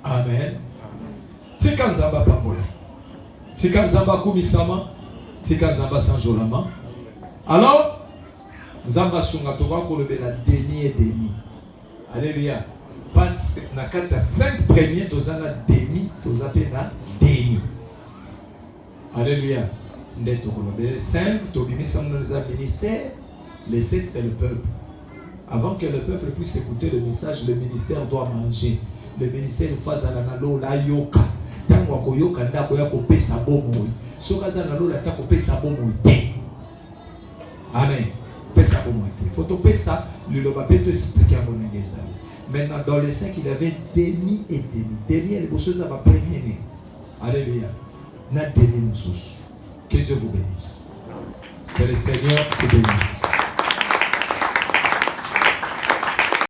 Amen. Tika nzamba pambola. Tika nzamba kumisama. Tika nzamba sanjolama. Alors, nzamba sunga toka kolobela deni et demi. Alléluia. Parce que na kati ya 5 premiers tozana demi, tozape na demi. Alléluia. Nde tokolobela 5 tobimisa dans le ministère, les 7 c'est le peuple. Avant que le peuple puisse écouter le message, le ministère doit manger. Le ministère faza na lo la yoka. Tango ko yoka ndako ya ko pesa bomo. Soka za na lo la ta ko pesa bomo te. Amen. Pesa pour moi. Il faut que ça, le loba peut expliquer à mon église. Maintenant, dans les 5, il avait demi et demi. Demi, elle est chose à ma première année. Alléluia. N'a demi mon sous. Que Dieu vous bénisse. Que le Seigneur te bénisse.